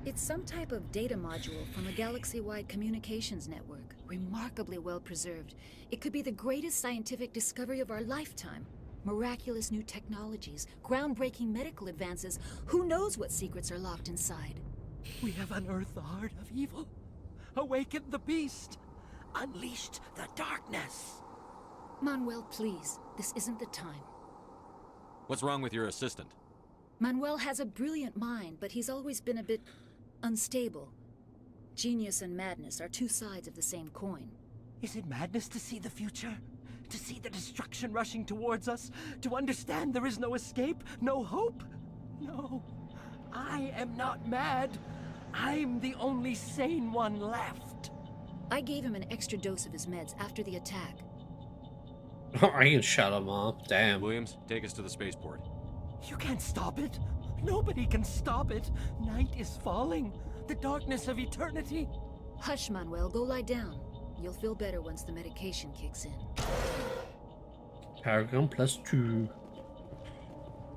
It's some type of data module from a galaxy-wide communications network. Remarkably well preserved. It could be the greatest scientific discovery of our lifetime. Miraculous new technologies, groundbreaking medical advances. Who knows what secrets are locked inside? We have unearthed the heart of evil, awakened the beast, unleashed the darkness. Manuel, please. This isn't the time. What's wrong with your assistant? Manuel has a brilliant mind, but he's always been a bit unstable. Genius and madness are two sides of the same coin. Is it madness to see the future? To see the destruction rushing towards us? To understand there is no escape, no hope? No, I am not mad. I'm the only sane one left. I gave him an extra dose of his meds after the attack. I can shut him up. Damn. Williams, take us to the spaceport. You can't stop it. Nobody can stop it. Night is falling. The darkness of eternity. Hush, Manuel. Go lie down. You'll feel better once the medication kicks in. Paragon +2.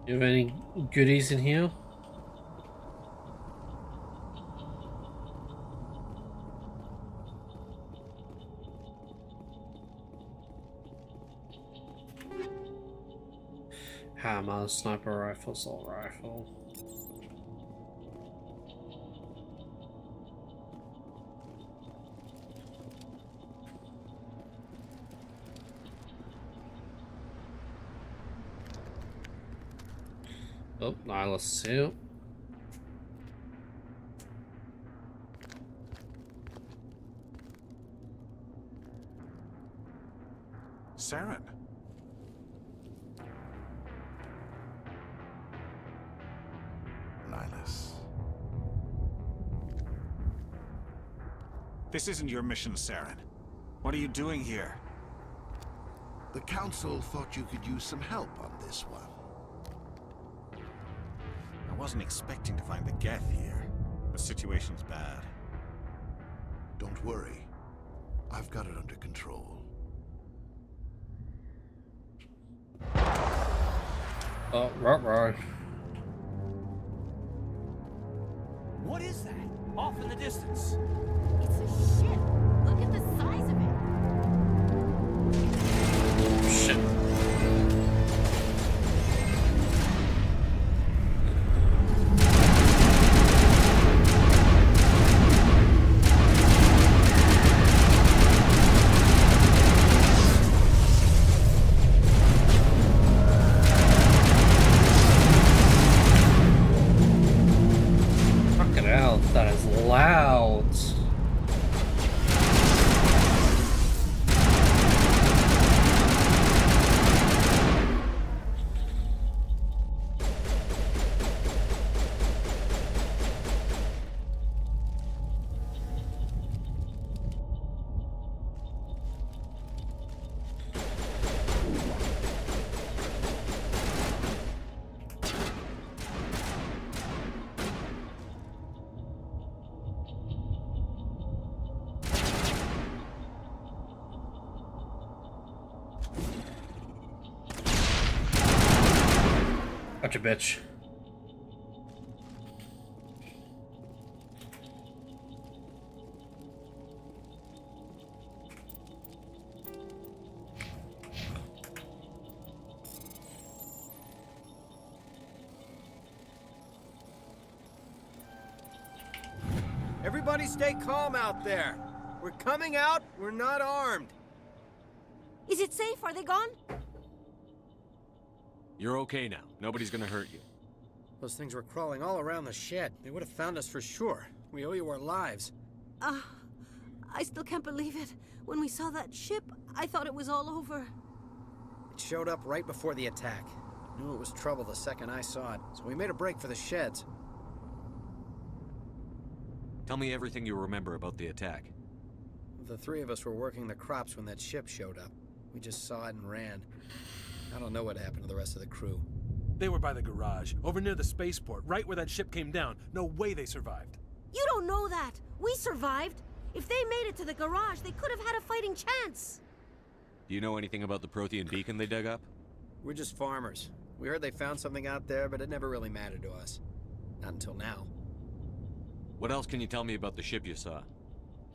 You have any goodies in here? Hammer, sniper rifle, assault rifle. Oh, Nyla's suit. Saren. Nihilus. This isn't your mission, Saren. What are you doing here? The Council thought you could use some help on this one. I wasn't expecting to find the Geth here. The situation's bad. Don't worry. I've got it under control. Oh, right. What is that? Off in the distance. It's a ship. Look at the size of it. Shit. Fucking hell, that is loud. Gotcha, bitch. Everybody stay calm out there. We're coming out, we're not armed. Is it safe? Are they gone? You're okay now. Nobody's gonna hurt you. Those things were crawling all around the shed. They would have found us for sure. We owe you our lives. I still can't believe it. When we saw that ship, I thought it was all over. It showed up right before the attack. Knew it was trouble the second I saw it, so we made a break for the sheds. Tell me everything you remember about the attack. The three of us were working the crops when that ship showed up. We just saw it and ran. I don't know what happened to the rest of the crew. They were by the garage, over near the spaceport, right where that ship came down. No way they survived. You don't know that. We survived. If they made it to the garage, they could have had a fighting chance. Do you know anything about the Prothean beacon they dug up? We're just farmers. We heard they found something out there, but it never really mattered to us. Not until now. What else can you tell me about the ship you saw?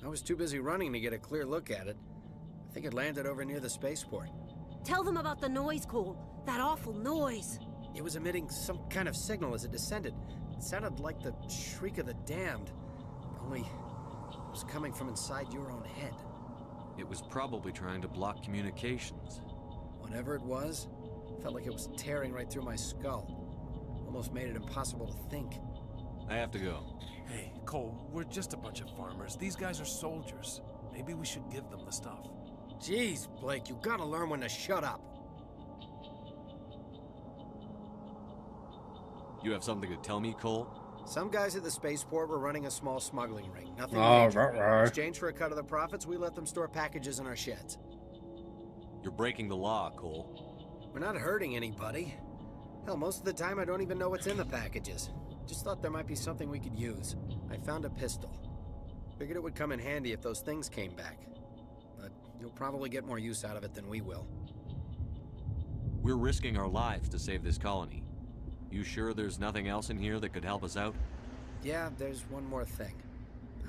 I was too busy running to get a clear look at it. I think it landed over near the spaceport. Tell them about the noise, Cole. That awful noise. It was emitting some kind of signal as it descended. It sounded like the shriek of the damned. Only it was coming from inside your own head. It was probably trying to block communications. Whatever it was, felt like it was tearing right through my skull. Almost made it impossible to think. I have to go. Hey, Cole, we're just a bunch of farmers. These guys are soldiers. Maybe we should give them the stuff. Jeez, Blake, you gotta learn when to shut up. You have something to tell me, Cole? Some guys at the spaceport were running a small smuggling ring. Nothing Oh, major. right. In exchange for a cut of the profits, we let them store packages in our sheds. You're breaking the law, Cole. We're not hurting anybody. Hell, most of the time I don't even know what's in the packages. Just thought there might be something we could use. I found a pistol. Figured it would come in handy if those things came back. But you'll probably get more use out of it than we will. We're risking our lives to save this colony. You sure there's nothing else in here that could help us out? Yeah, there's one more thing.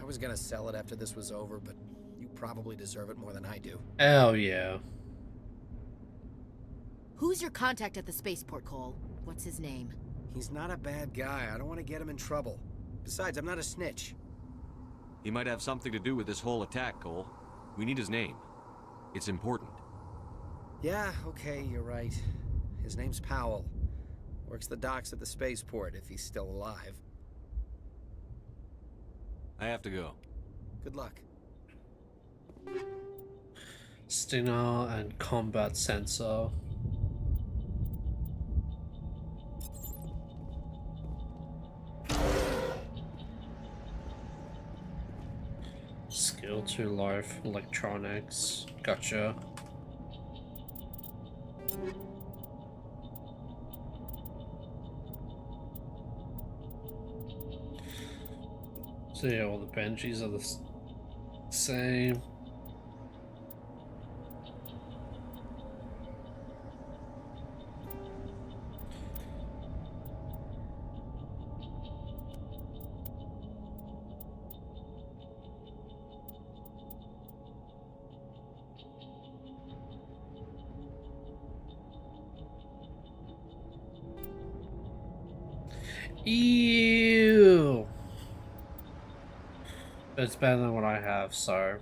I was gonna sell it after this was over, but you probably deserve it more than I do. Hell yeah. Who's your contact at the spaceport, Cole? What's his name? He's not a bad guy. I don't want to get him in trouble. Besides, I'm not a snitch. He might have something to do with this whole attack, Cole. We need his name. It's important. Yeah, okay, you're right. His name's Powell. Works the docks at the spaceport, if he's still alive. I have to go. Good luck. Stinger and combat sensor. Skill 2 life, electronics. Gotcha. So yeah, all the Banshees are the same. Ew. But it's better than what I have, so.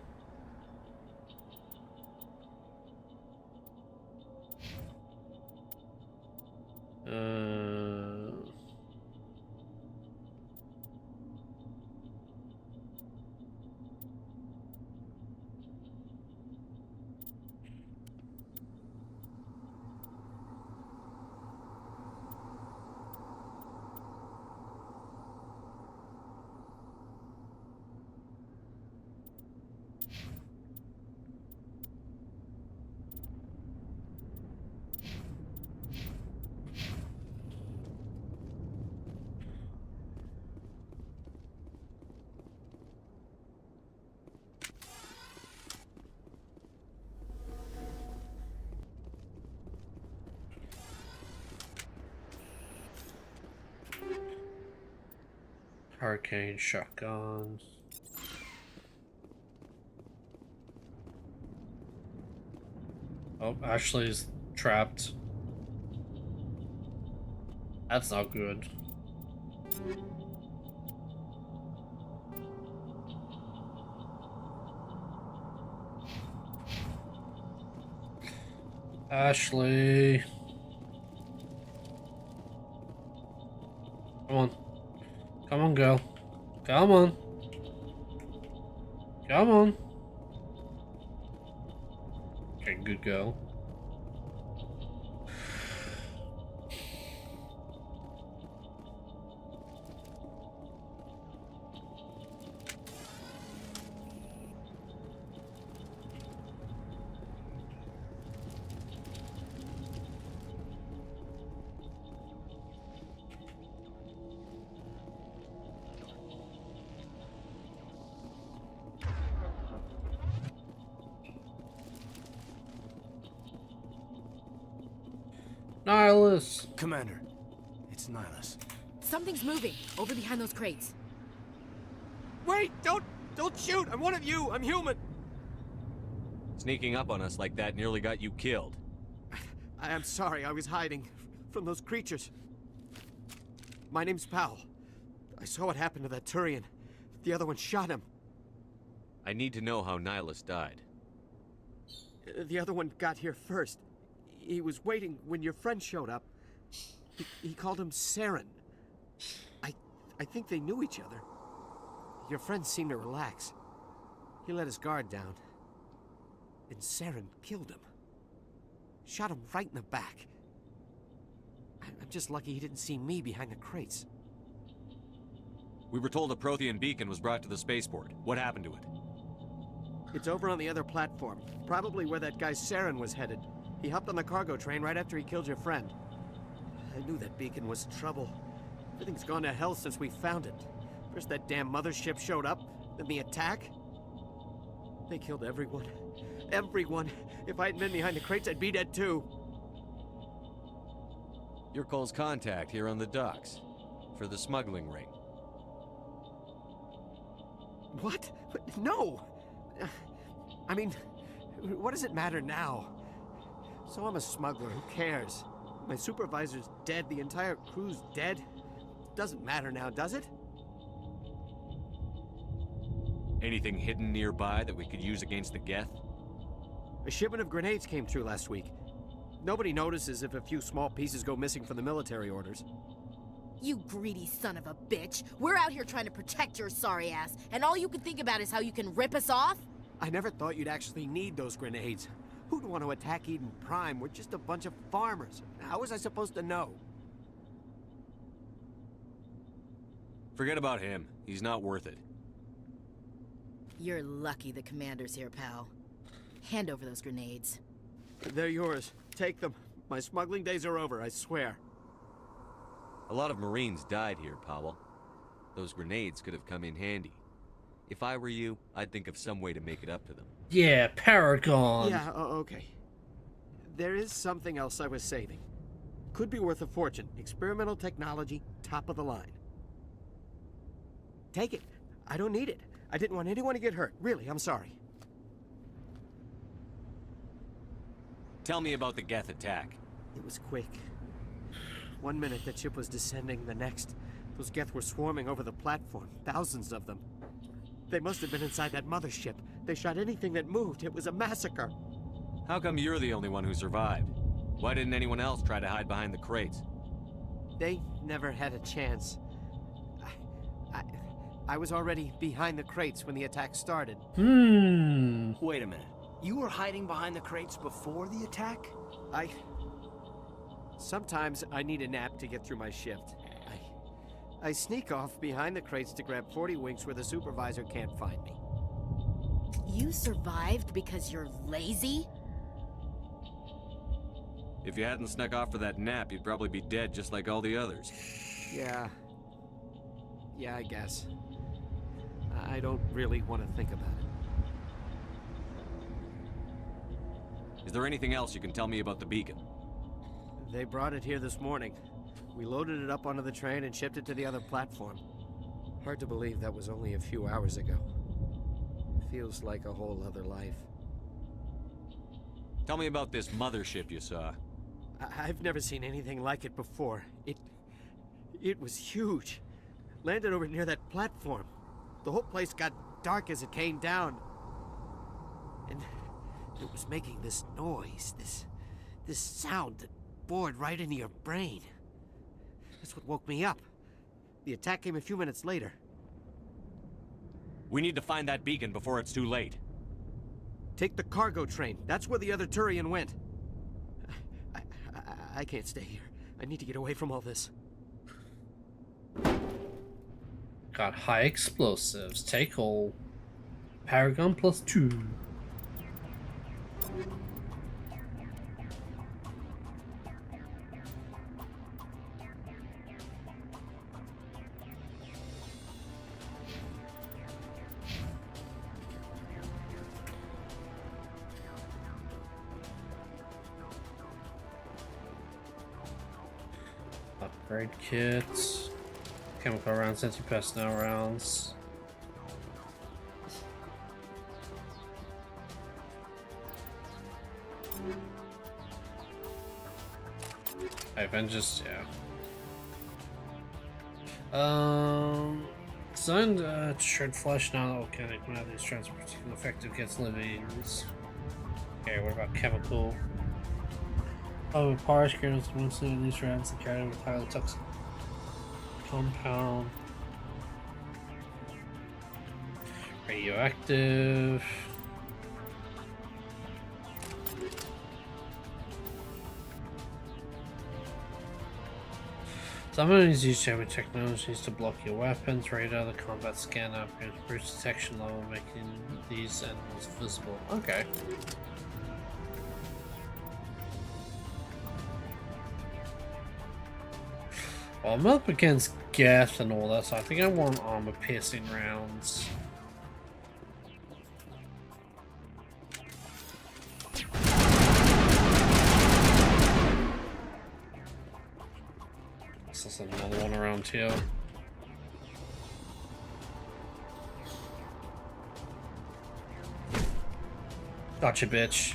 Hurricane shotgun. Oh, Ashley's trapped. That's not good. Ashley. Come on. Come on, girl. Come on. Come on. Okay, good girl. Nihilus! Commander, it's Nihilus. Something's moving over behind those crates. Wait! Don't shoot! I'm one of you! I'm human! Sneaking up on us like that nearly got you killed. I am sorry, I was hiding from those creatures. My name's Powell. I saw what happened to that Turian. The other one shot him. I need to know how Nihilus died. The other one got here first. He was waiting when your friend showed up. He called him Saren. I think they knew each other. Your friend seemed to relax. He let his guard down. And Saren killed him. Shot him right in the back. I'm just lucky he didn't see me behind the crates. We were told a Prothean beacon was brought to the spaceport. What happened to it? It's over on the other platform. Probably where that guy Saren was headed. He hopped on the cargo train right after he killed your friend. I knew that beacon was trouble. Everything's gone to hell since we found it. First that damn mothership showed up, then the attack. They killed everyone. Everyone. If I hadn't been behind the crates, I'd be dead too. You're Cole's contact here on the docks. For the smuggling ring. What? No! I mean, what does it matter now? So I'm a smuggler, who cares? My supervisor's dead, the entire crew's dead. Doesn't matter now, does it? Anything hidden nearby that we could use against the Geth? A shipment of grenades came through last week. Nobody notices if a few small pieces go missing from the military orders. You greedy son of a bitch. We're out here trying to protect your sorry ass, and all you can think about is how you can rip us off? I never thought you'd actually need those grenades. Who'd want to attack Eden Prime? We're just a bunch of farmers. How was I supposed to know? Forget about him. He's not worth it. You're lucky the commander's here, pal. Hand over those grenades. They're yours. Take them. My smuggling days are over, I swear. A lot of Marines died here, Powell. Those grenades could have come in handy. If I were you, I'd think of some way to make it up to them. Yeah, Paragon. Yeah, okay. There is something else I was saving. Could be worth a fortune. Experimental technology, top of the line. Take it. I don't need it. I didn't want anyone to get hurt. Really, I'm sorry. Tell me about the Geth attack. It was quick. 1 minute that ship was descending, the next, those Geth were swarming over the platform. Thousands of them. They must have been inside that mothership. They shot anything that moved. It was a massacre. How come you're the only one who survived? Why didn't anyone else try to hide behind the crates? They never had a chance. I was already behind the crates when the attack started. Wait a minute. You were hiding behind the crates before the attack? Sometimes I need a nap to get through my shift. I sneak off behind the crates to grab 40 winks where the supervisor can't find me. You survived because you're lazy? If you hadn't snuck off for that nap, you'd probably be dead just like all the others. Yeah, I guess. I don't really want to think about it. Is there anything else you can tell me about the beacon? They brought it here this morning. We loaded it up onto the train and shipped it to the other platform. Hard to believe that was only a few hours ago. Feels like a whole other life. Tell me about this mothership you saw. I've never seen anything like it before. It was huge. Landed over near that platform. The whole place got dark as it came down. And it was making this noise, this sound that bored right into your brain. That's what woke me up. The attack came a few minutes later. We need to find that beacon before it's too late. Take the cargo train. That's where the other Turian went. I can't stay here. I need to get away from all this. Got high explosives. Take all. Paragon +2. Upgrade kits. Chemical rounds, anti-personnel rounds. Avengers, yeah. Designed to shred flesh, non-organic matter is transporting effective against livings. Okay, what about chemical? Oh, porous kernels, mostly in these rounds are carried with highly toxic compound. Radioactive. Some enemies use jamming technologies to block your weapons. Radar, the combat scanner, boost detection level, making these animals visible. Okay. Well, I'm up against gas and all that, so I think I want armor-piercing rounds. There's another one around here. Gotcha, bitch.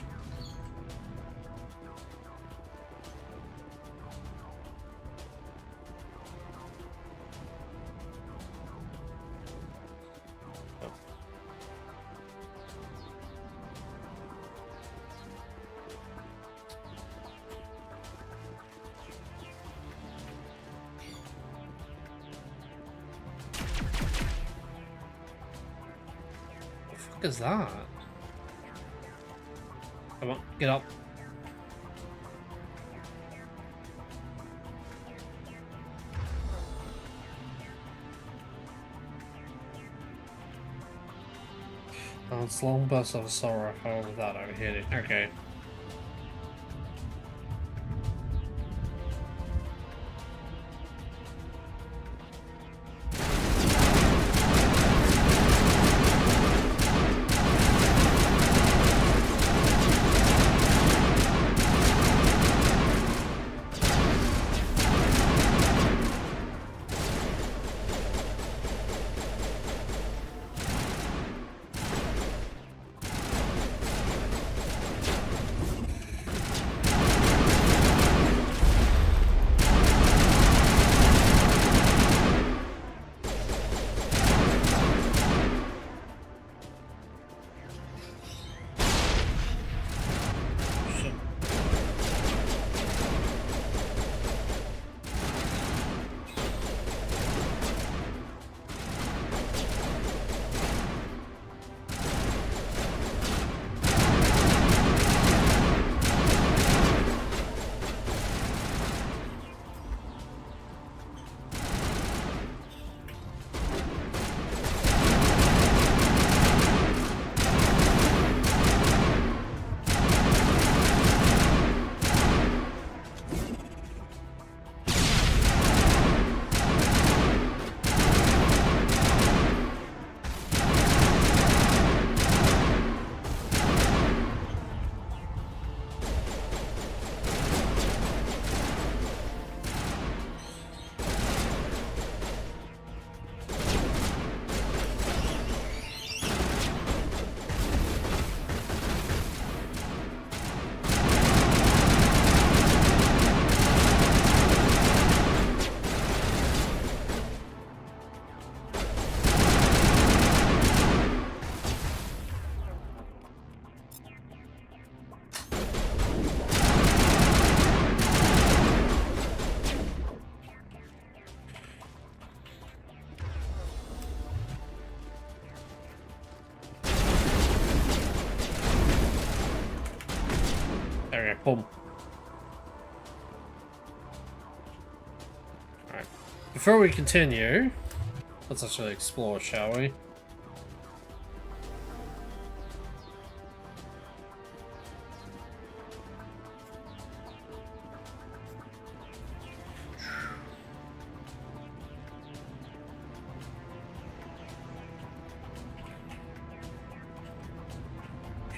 What is that? Come on, get up. Oh, it's long burst of sorrow, however that overheating. Okay. There we go, boom. Alright. Before we continue, let's actually explore, shall we?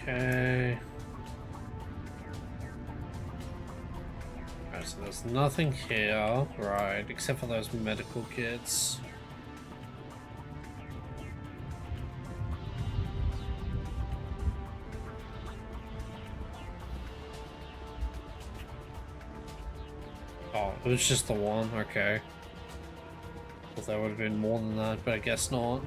Okay. Alright, So there's nothing here, right, except for those medical kits. Oh, it was just the one, okay. Well, there would have been more than that, but I guess not.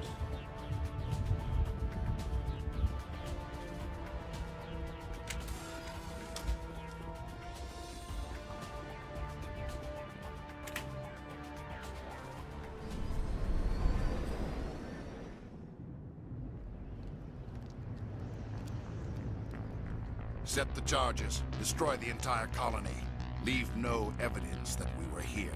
Set the charges. Destroy the entire colony. Leave no evidence that we were here.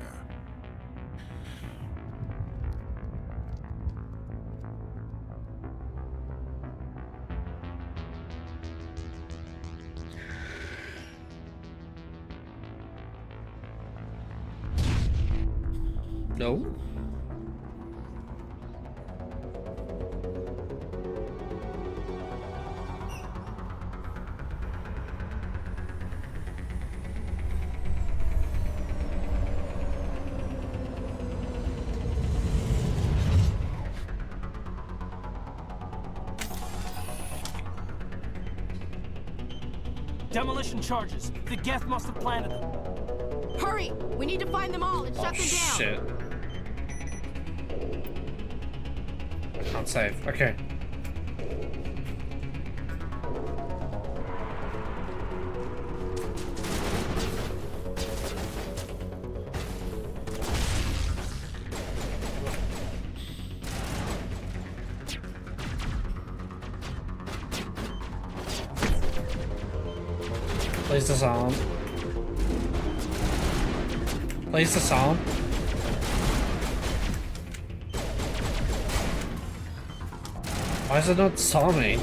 No. Demolition charges. The Geth must have planted them. Hurry! We need to find them all and shut them down. Shit. I can't save. Okay. Place disarm. Place disarm. Why is it not disarming?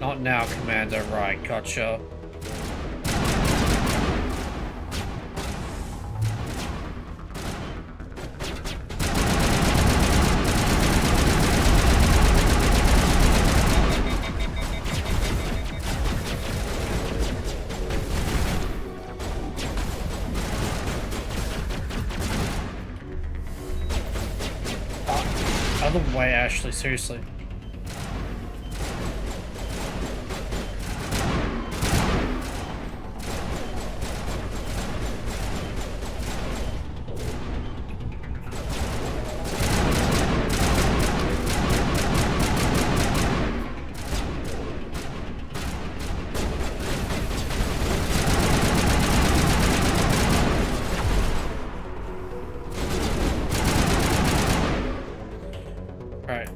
Not now, Commander. Right, gotcha. Other way, Ashley, seriously. Right.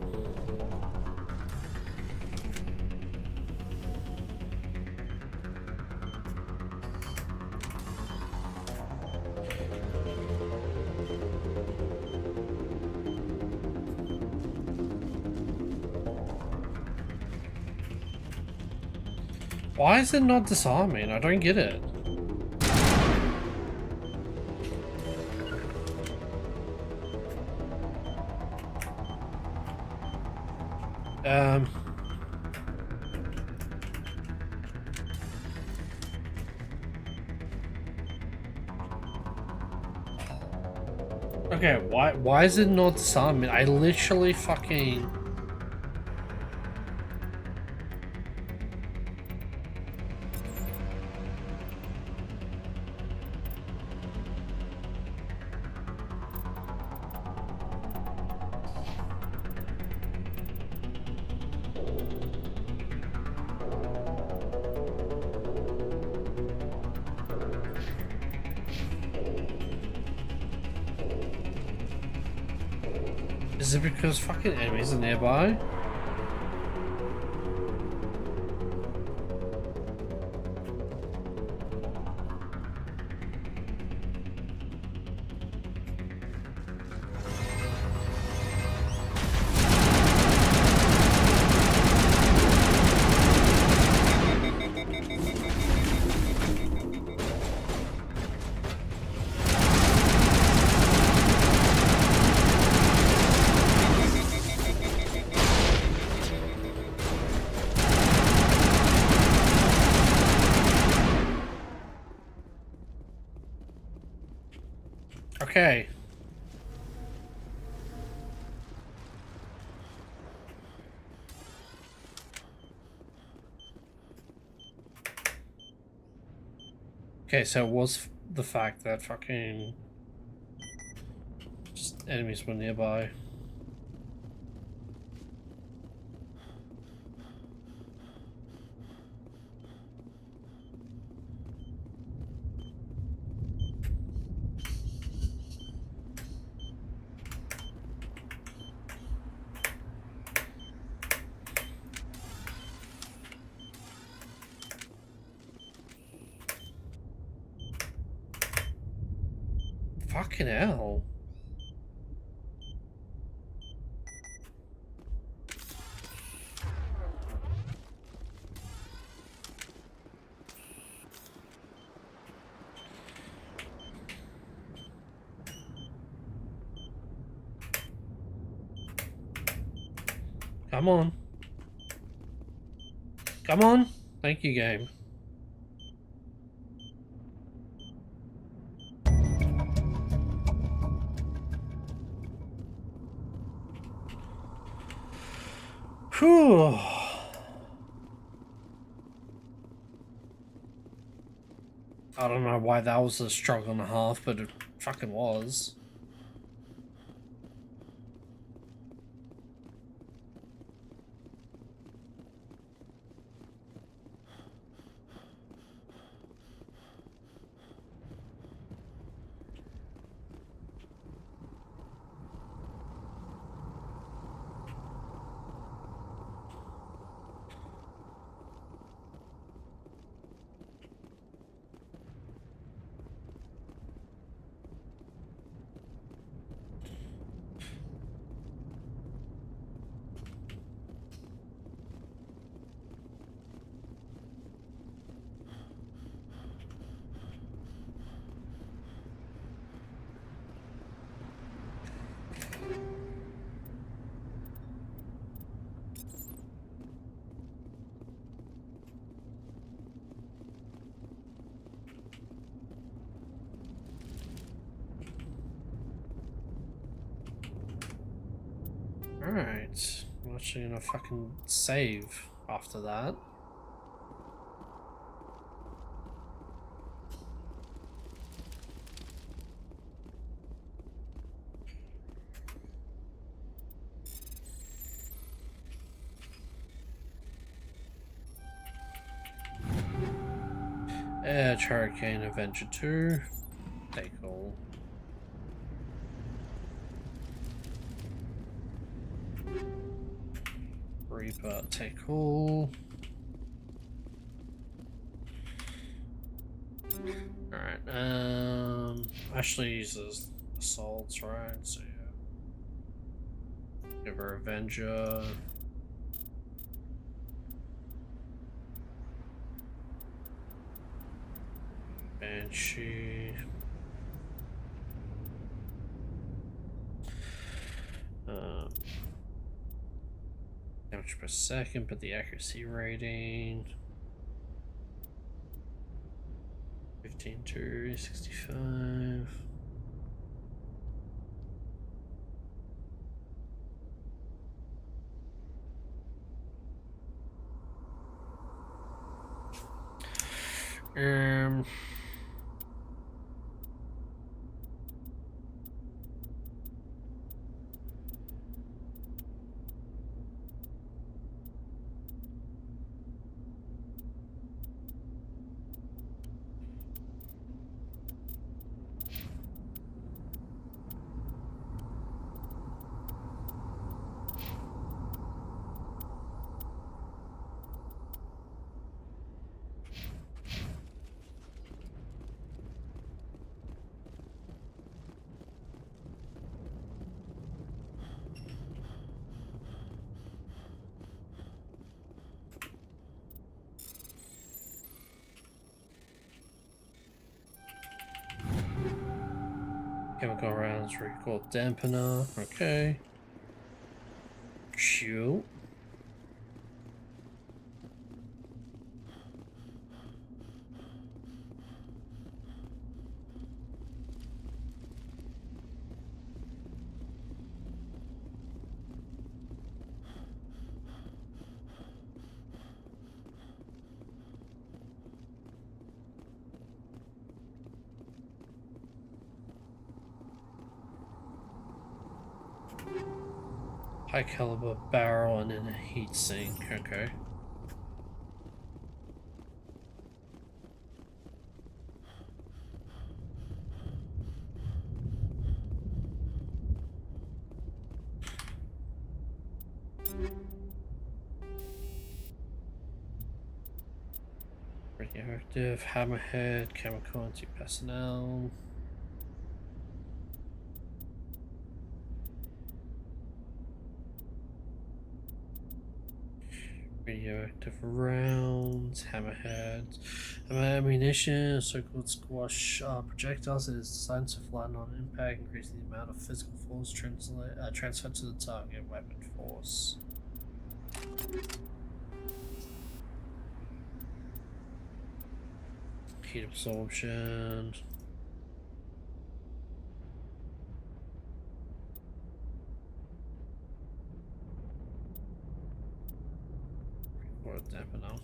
Why is it not disarming? I don't get it. Okay, why is it not disarming? I literally fucking... Is it because fucking enemies are nearby? Okay. Okay, so it was the fact that fucking just enemies were nearby. Fucking hell. Come on. Come on. Thank you, game. Whew. I don't know why that was a struggle and a half, but it fucking was. Alright. I'm actually gonna fucking save after that. Edge, Hurricane, Adventure 2. Take all. Reaper, take all. Alright, Ashley uses assaults, right? So yeah. Give her Avenger. Banshee. Damage per second, but the accuracy rating 15 to 65. Chemical rounds, recoil dampener, okay. Shoot. High caliber barrel and then a heat sink. Okay. Radioactive, hammerhead, chemical anti-personnel. Radioactive rounds, hammerheads, ammunition, so-called squash projectiles. It is designed to flatten on impact, increasing the amount of physical force transferred to the target weapon force. Heat absorption. Or dampen now.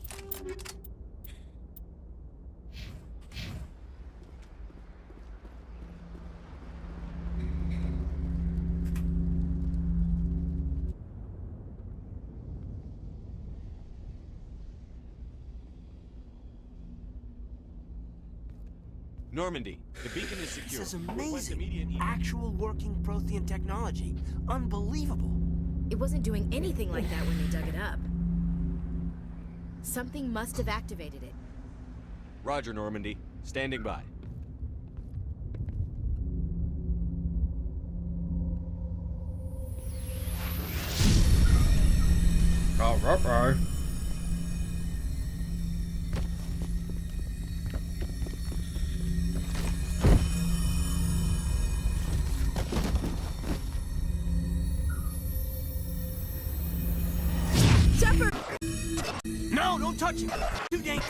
Normandy, the beacon is secure. This is amazing. Actual working Prothean technology. Unbelievable. It wasn't doing anything like that when they dug it up. Something must have activated it. Roger, Normandy. Standing by. Oh, ruh-roh. No, don't touch it. Too dangerous.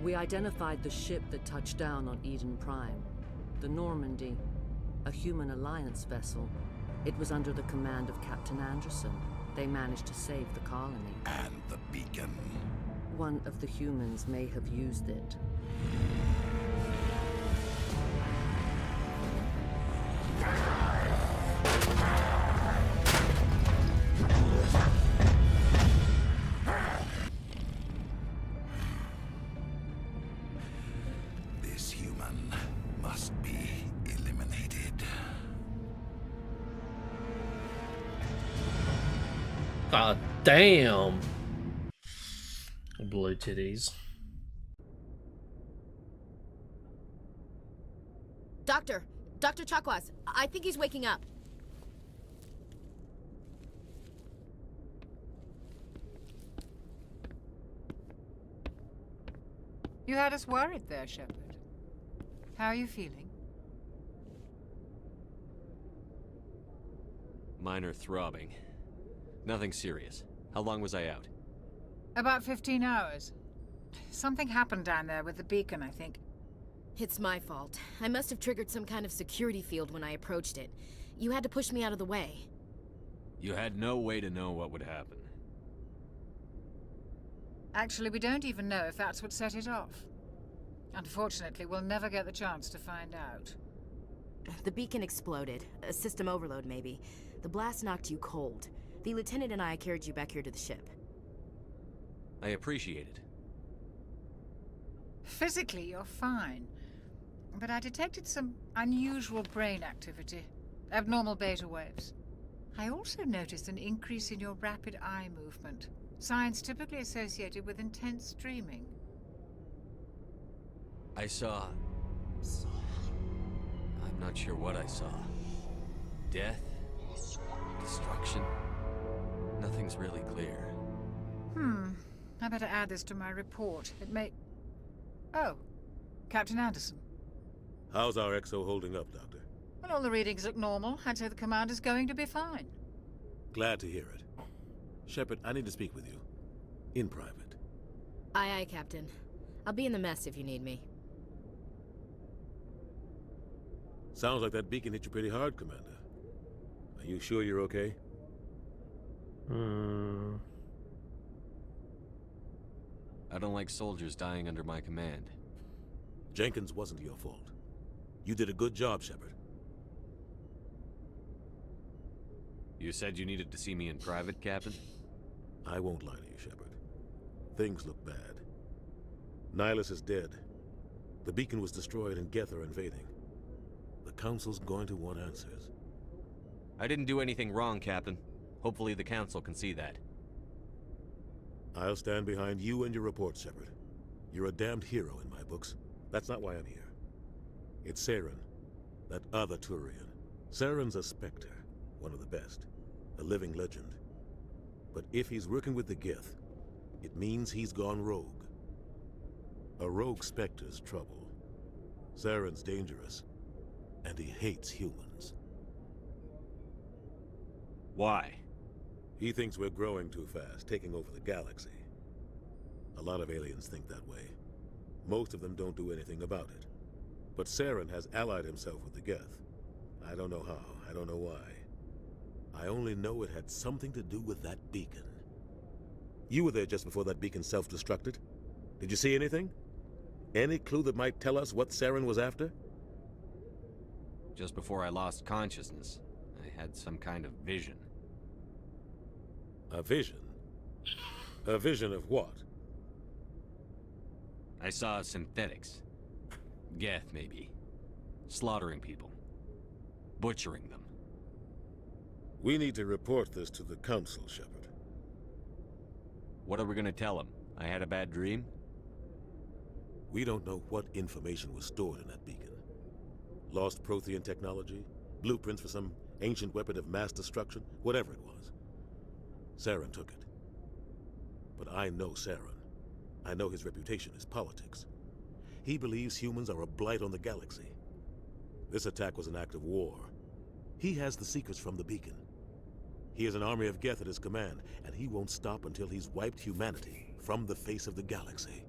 We identified the ship that touched down on Eden Prime. The Normandy, a human alliance vessel. It was under the command of Captain Anderson. They managed to save the colony. And the beacon. One of the humans may have used it. This human must be eliminated. God damn. Blue titties. Dr. Chakwas, I think he's waking up. You had us worried there, Shepard. How are you feeling? Minor throbbing. Nothing serious. How long was I out? About 15 hours. Something happened down there with the beacon, I think. It's my fault. I must have triggered some kind of security field when I approached it. You had to push me out of the way. You had no way to know what would happen. Actually, we don't even know if that's what set it off. Unfortunately, we'll never get the chance to find out. The beacon exploded. A system overload, maybe. The blast knocked you cold. The lieutenant and I carried you back here to the ship. I appreciate it. Physically, you're fine. But I detected some unusual brain activity. Abnormal beta waves. I also noticed an increase in your rapid eye movement. Signs typically associated with intense dreaming. I saw... I'm not sure what I saw. Death? Destruction? Nothing's really clear. I better add this to my report. It may... Oh, Captain Anderson. How's our XO holding up, Doctor? Well, all the readings look normal. I'd say the commander's going to be fine. Glad to hear it. Shepard, I need to speak with you. In private. Aye, aye, Captain. I'll be in the mess if you need me. Sounds like that beacon hit you pretty hard, Commander. Are you sure you're okay? I don't like soldiers dying under my command. Jenkins wasn't your fault. You did a good job, Shepard. You said you needed to see me in private, Captain? I won't lie to you, Shepard. Things look bad. Nihilus is dead. The beacon was destroyed and Geth are invading. The Council's going to want answers. I didn't do anything wrong, Captain. Hopefully the Council can see that. I'll stand behind you and your report, Shepard. You're a damned hero in my books. That's not why I'm here. It's Saren, that other Turian. Saren's a Spectre, one of the best, a living legend. But if he's working with the Geth, it means he's gone rogue. A rogue Spectre's trouble. Saren's dangerous, and he hates humans. Why? He thinks we're growing too fast, taking over the galaxy. A lot of aliens think that way. Most of them don't do anything about it. But Saren has allied himself with the Geth. I don't know how, I don't know why. I only know it had something to do with that beacon. You were there just before that beacon self-destructed. Did you see anything? Any clue that might tell us what Saren was after? Just before I lost consciousness, I had some kind of vision. A vision? A vision of what? I saw synthetics. Geth, maybe. Slaughtering people. Butchering them. We need to report this to the Council, Shepard. What are we gonna tell them? I had a bad dream? We don't know what information was stored in that beacon. Lost Prothean technology? Blueprints for some ancient weapon of mass destruction? Whatever it was. Saren took it. But I know Saren. I know his reputation is politics. He believes humans are a blight on the galaxy. This attack was an act of war. He has the secrets from the beacon. He has an army of Geth at his command, and he won't stop until he's wiped humanity from the face of the galaxy.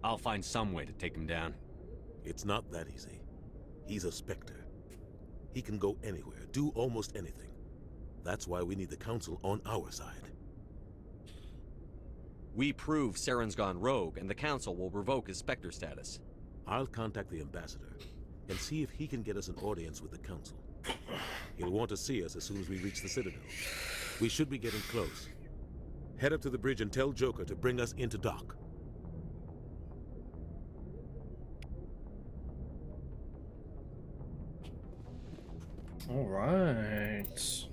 I'll find some way to take him down. It's not that easy. He's a Spectre. He can go anywhere, do almost anything. That's why we need the Council on our side. We prove Saren's gone rogue, and the Council will revoke his Spectre status. I'll contact the Ambassador and see if he can get us an audience with the Council. He'll want to see us as soon as we reach the Citadel. We should be getting close. Head up to the bridge and tell Joker to bring us into dock. Alright.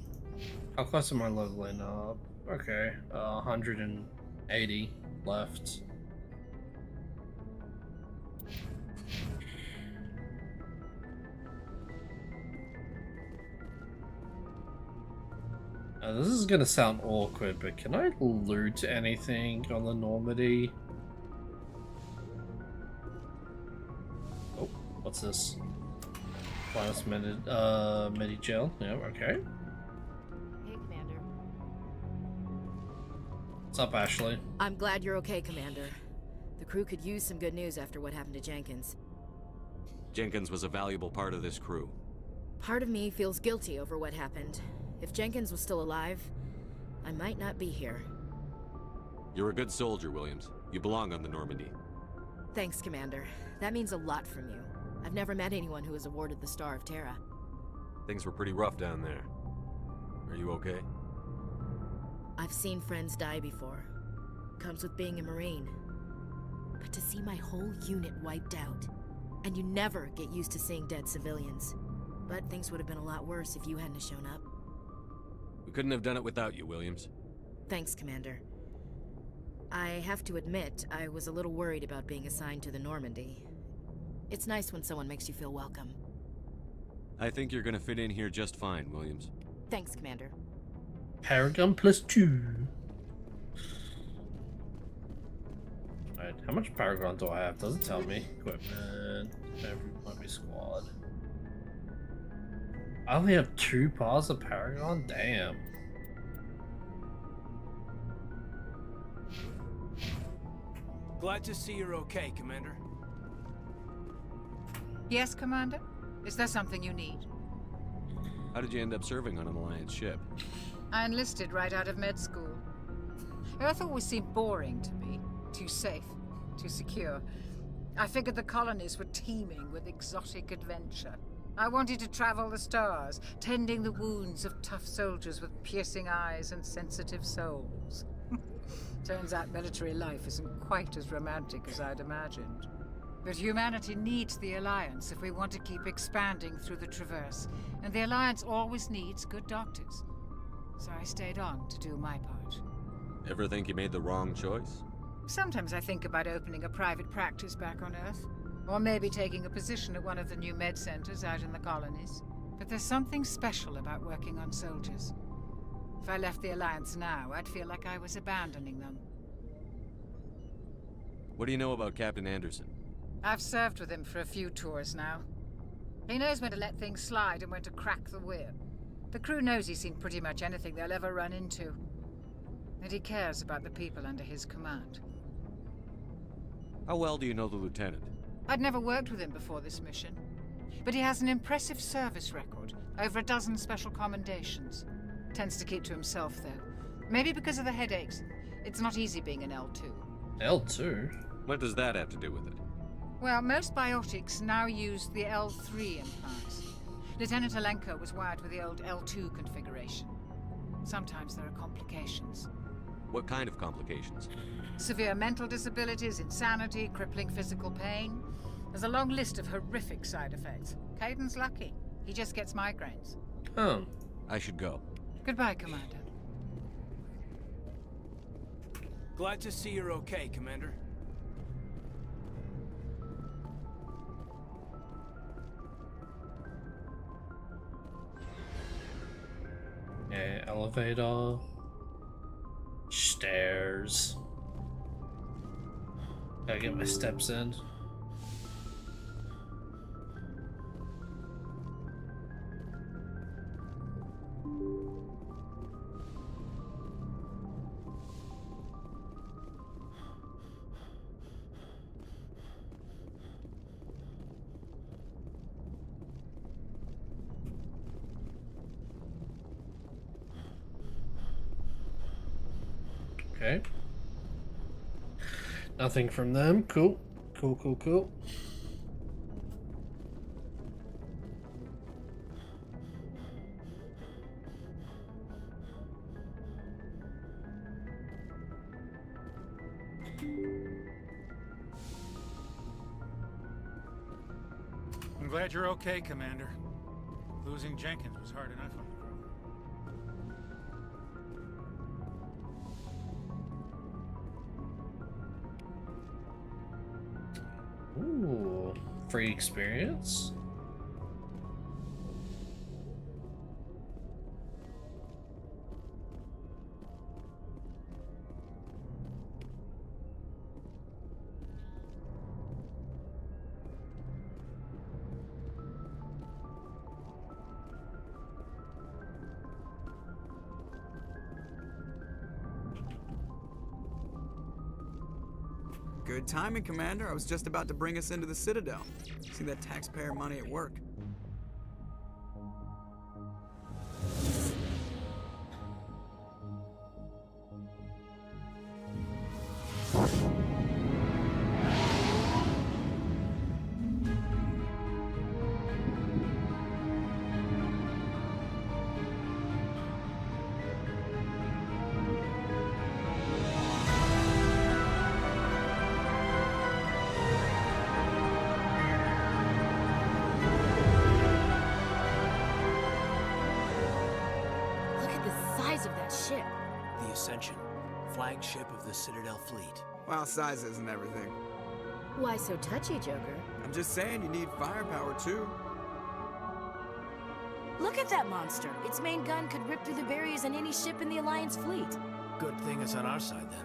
How close am I leveling up? Okay, 180 left. This is gonna sound awkward, but can I loot anything on the Normandy? Oh, what's this? Last minute, medi-gel. Yeah, okay. Hey, Commander. What's up, Ashley? I'm glad you're okay, Commander. The crew could use some good news after what happened to Jenkins. Jenkins was a valuable part of this crew. Part of me feels guilty over what happened. If Jenkins was still alive, I might not be here. You're a good soldier, Williams. You belong on the Normandy. Thanks, Commander. That means a lot from you. I've never met anyone who was awarded the Star of Terra. Things were pretty rough down there. Are you okay? I've seen friends die before. Comes with being a Marine. But to see my whole unit wiped out, and you never get used to seeing dead civilians. But things would have been a lot worse if you hadn't shown up. We couldn't have done it without you, Williams. Thanks, Commander. I have to admit, I was a little worried about being assigned to the Normandy. It's nice when someone makes you feel welcome. I think you're gonna fit in here just fine, Williams. Thanks, Commander. Paragon +2. Right, how much Paragon do I have? Doesn't tell me. Equipment, every squad. I only have 2 piles of Paragon? Damn. Glad to see you're okay, Commander. Yes, Commander? Is there something you need? How did you end up serving on an Alliance ship? I enlisted right out of med school. Earth always seemed boring to me. Too safe, too secure. I figured the colonies were teeming with exotic adventure. I wanted to travel the stars, tending the wounds of tough soldiers with piercing eyes and sensitive souls. Turns out military life isn't quite as romantic as I'd imagined. But humanity needs the Alliance if we want to keep expanding through the Traverse, and the Alliance always needs good doctors. So I stayed on to do my part. Ever think you made the wrong choice? Sometimes I think about opening a private practice back on Earth, or maybe taking a position at one of the new med centers out in the colonies. But there's something special about working on soldiers. If I left the Alliance now, I'd feel like I was abandoning them. What do you know about Captain Anderson? I've served with him for a few tours now. He knows when to let things slide and when to crack the whip. The crew knows he's seen pretty much anything they'll ever run into. And he cares about the people under his command. How well do you know the lieutenant? I'd never worked with him before this mission. But he has an impressive service record, over a dozen special commendations. Tends to keep to himself, though. Maybe because of the headaches. It's not easy being an L2. L2? What does that have to do with it? Well, most biotics now use the L3 implants. Lieutenant Alenko was wired with the old L2 configuration. Sometimes there are complications. What kind of complications? Severe mental disabilities, insanity, crippling physical pain. There's a long list of horrific side effects. Caden's lucky. He just gets migraines. Oh. I should go. Goodbye, Commander. Glad to see you're okay, Commander. Yeah, elevator. Stairs. Gotta get my steps in. Okay. Nothing from them. Cool. Cool, cool, cool. I'm glad you're okay, Commander. Losing Jenkins was hard enough on the crew. Ooh, free experience. Good timing, Commander. I was just about to bring us into the Citadel. See that taxpayer money at work. Flagship of the Citadel fleet. Well, size isn't everything. Why so touchy, Joker? I'm just saying you need firepower, too. Look at that monster. Its main gun could rip through the barriers in any ship in the Alliance fleet. Good thing it's on our side, then.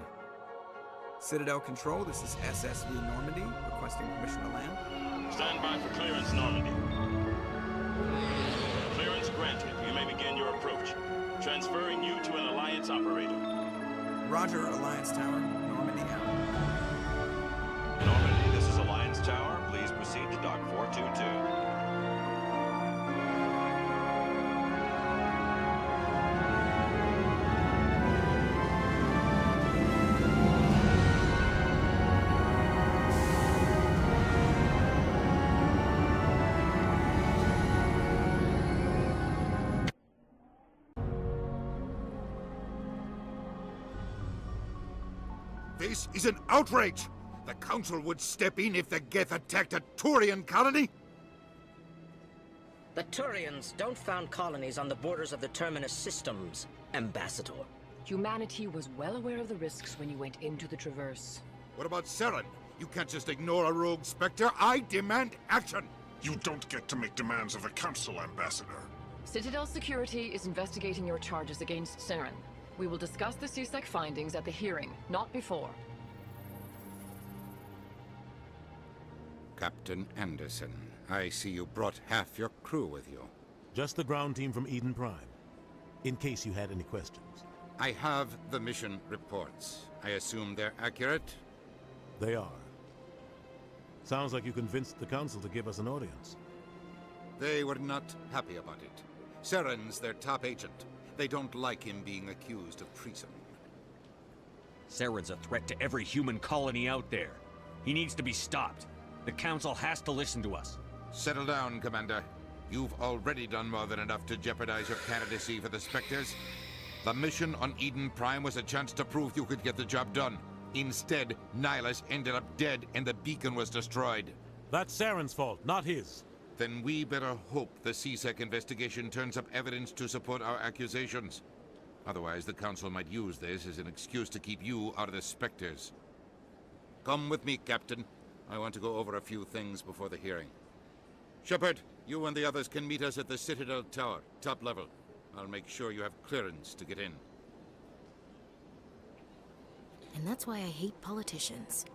Citadel Control, this is SSV Normandy, requesting permission to land. Stand by for clearance, Normandy. Clearance granted. You may begin your approach. Transferring you to an Alliance operator. Roger, Alliance Tower. Normandy out. Normandy, this is Alliance Tower. Please proceed to Dock 422. This is an outrage! The Council would step in if the Geth attacked a Turian colony? The Turians don't found colonies on the borders of the Terminus systems, Ambassador. Humanity was well aware of the risks when you went into the Traverse. What about Saren? You can't just ignore a rogue Spectre. I demand action! You don't get to make demands of the Council, Ambassador. Citadel Security is investigating your charges against Saren. We will discuss the CSEC findings at the hearing, not before. Captain Anderson, I see you brought half your crew with you. Just the ground team from Eden Prime, in case you had any questions. I have the mission reports. I assume they're accurate? They are. Sounds like you convinced the Council to give us an audience. They were not happy about it. Saren's their top agent. They don't like him being accused of treason. Saren's a threat to every human colony out there. He needs to be stopped. The Council has to listen to us. Settle down, Commander. You've already done more than enough to jeopardize your candidacy for the Spectres. The mission on Eden Prime was a chance to prove you could get the job done. Instead, Nihilus ended up dead and the beacon was destroyed. That's Saren's fault, not his. Then we better hope the CSEC investigation turns up evidence to support our accusations. Otherwise, the Council might use this as an excuse to keep you out of the Spectres. Come with me, Captain. I want to go over a few things before the hearing. Shepard, you and the others can meet us at the Citadel Tower, top level. I'll make sure you have clearance to get in. And that's why I hate politicians.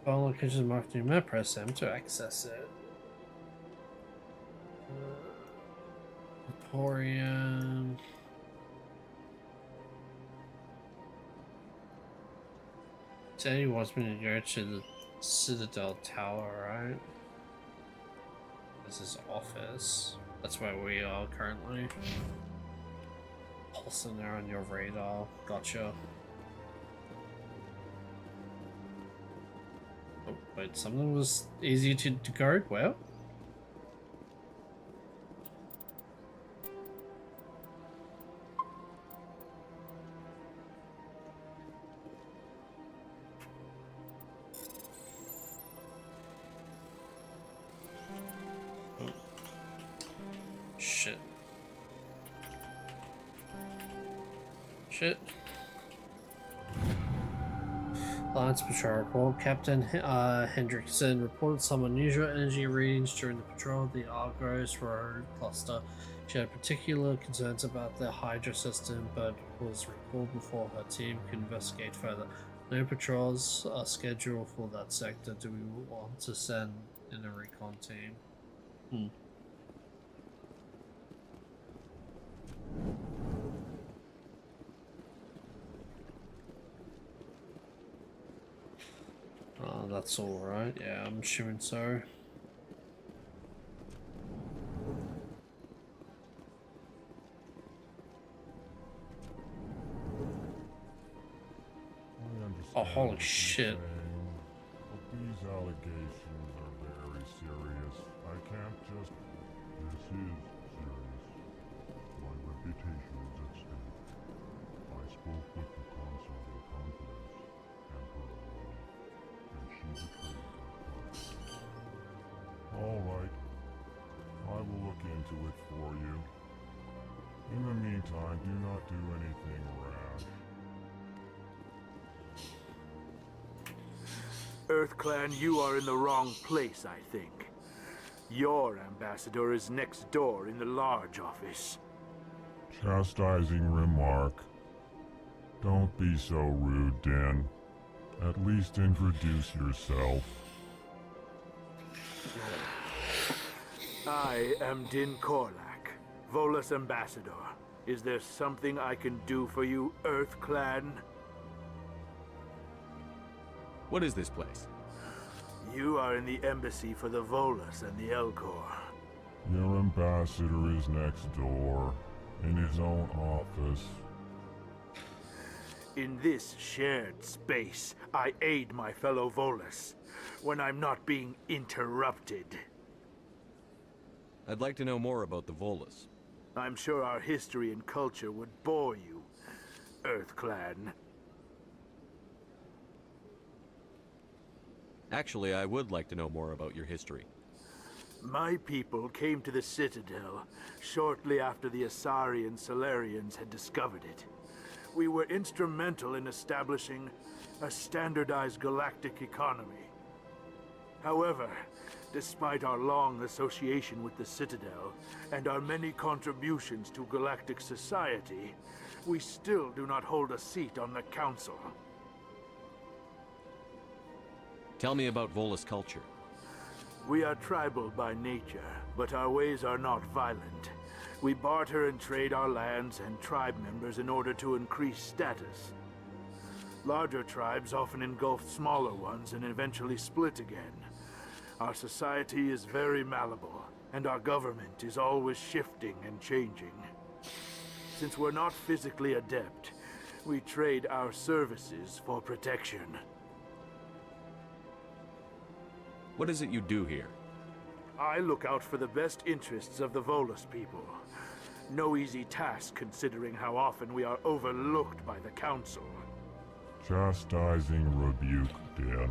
All locations marked in your map, press M to access it. Emporium. Said he wants me to go to the Citadel Tower, right? This is office. That's where we are currently. Pulsing there on your radar. Gotcha. Oh, wait, something was easy to guard? Well? Shit. Shit. Alliance Patrol report. Captain Hendrickson reported some unusual energy readings during the patrol of the Argos Road cluster. She had particular concerns about the Hydra system, but was recalled before her team could investigate further. No patrols are scheduled for that sector. Do we want to send in a recon team? That's alright. Yeah, I'm assuming so. Oh, holy shit. But these allegations are very serious. I can't just... This is serious. My reputation is at stake. I spoke with the consort in confidence, and her alone, and she betrayed her confidence. All right. I will look into it for you. In the meantime, do not do anything rash. EarthClan, you are in the wrong place, I think. Your ambassador is next door in the large office. Chastising remark. Don't be so rude, Dan. At least introduce yourself. I am Din Korlak, Volus Ambassador. Is there something I can do for you, Earth Clan? What is this place? You are in the embassy for the Volus and the Elcor. Your ambassador is next door, in his own office. In this shared space, I aid my fellow Volus when I'm not being interrupted. I'd like to know more about the Volus. I'm sure our history and culture would bore you, Earth Clan. Actually, I would like to know more about your history. My people came to the Citadel shortly after the Asari and Solarians had discovered it. We were instrumental in establishing a standardized galactic economy. However, despite our long association with the Citadel and our many contributions to galactic society, we still do not hold a seat on the Council. Tell me about Volus culture. We are tribal by nature, but our ways are not violent. We barter and trade our lands and tribe members in order to increase status. Larger tribes often engulf smaller ones and eventually split again. Our society is very malleable, and our government is always shifting and changing. Since we're not physically adept, we trade our services for protection. What is it you do here? I look out for the best interests of the Volus people. No easy task considering how often we are overlooked by the Council. Chastising rebuke, Dan.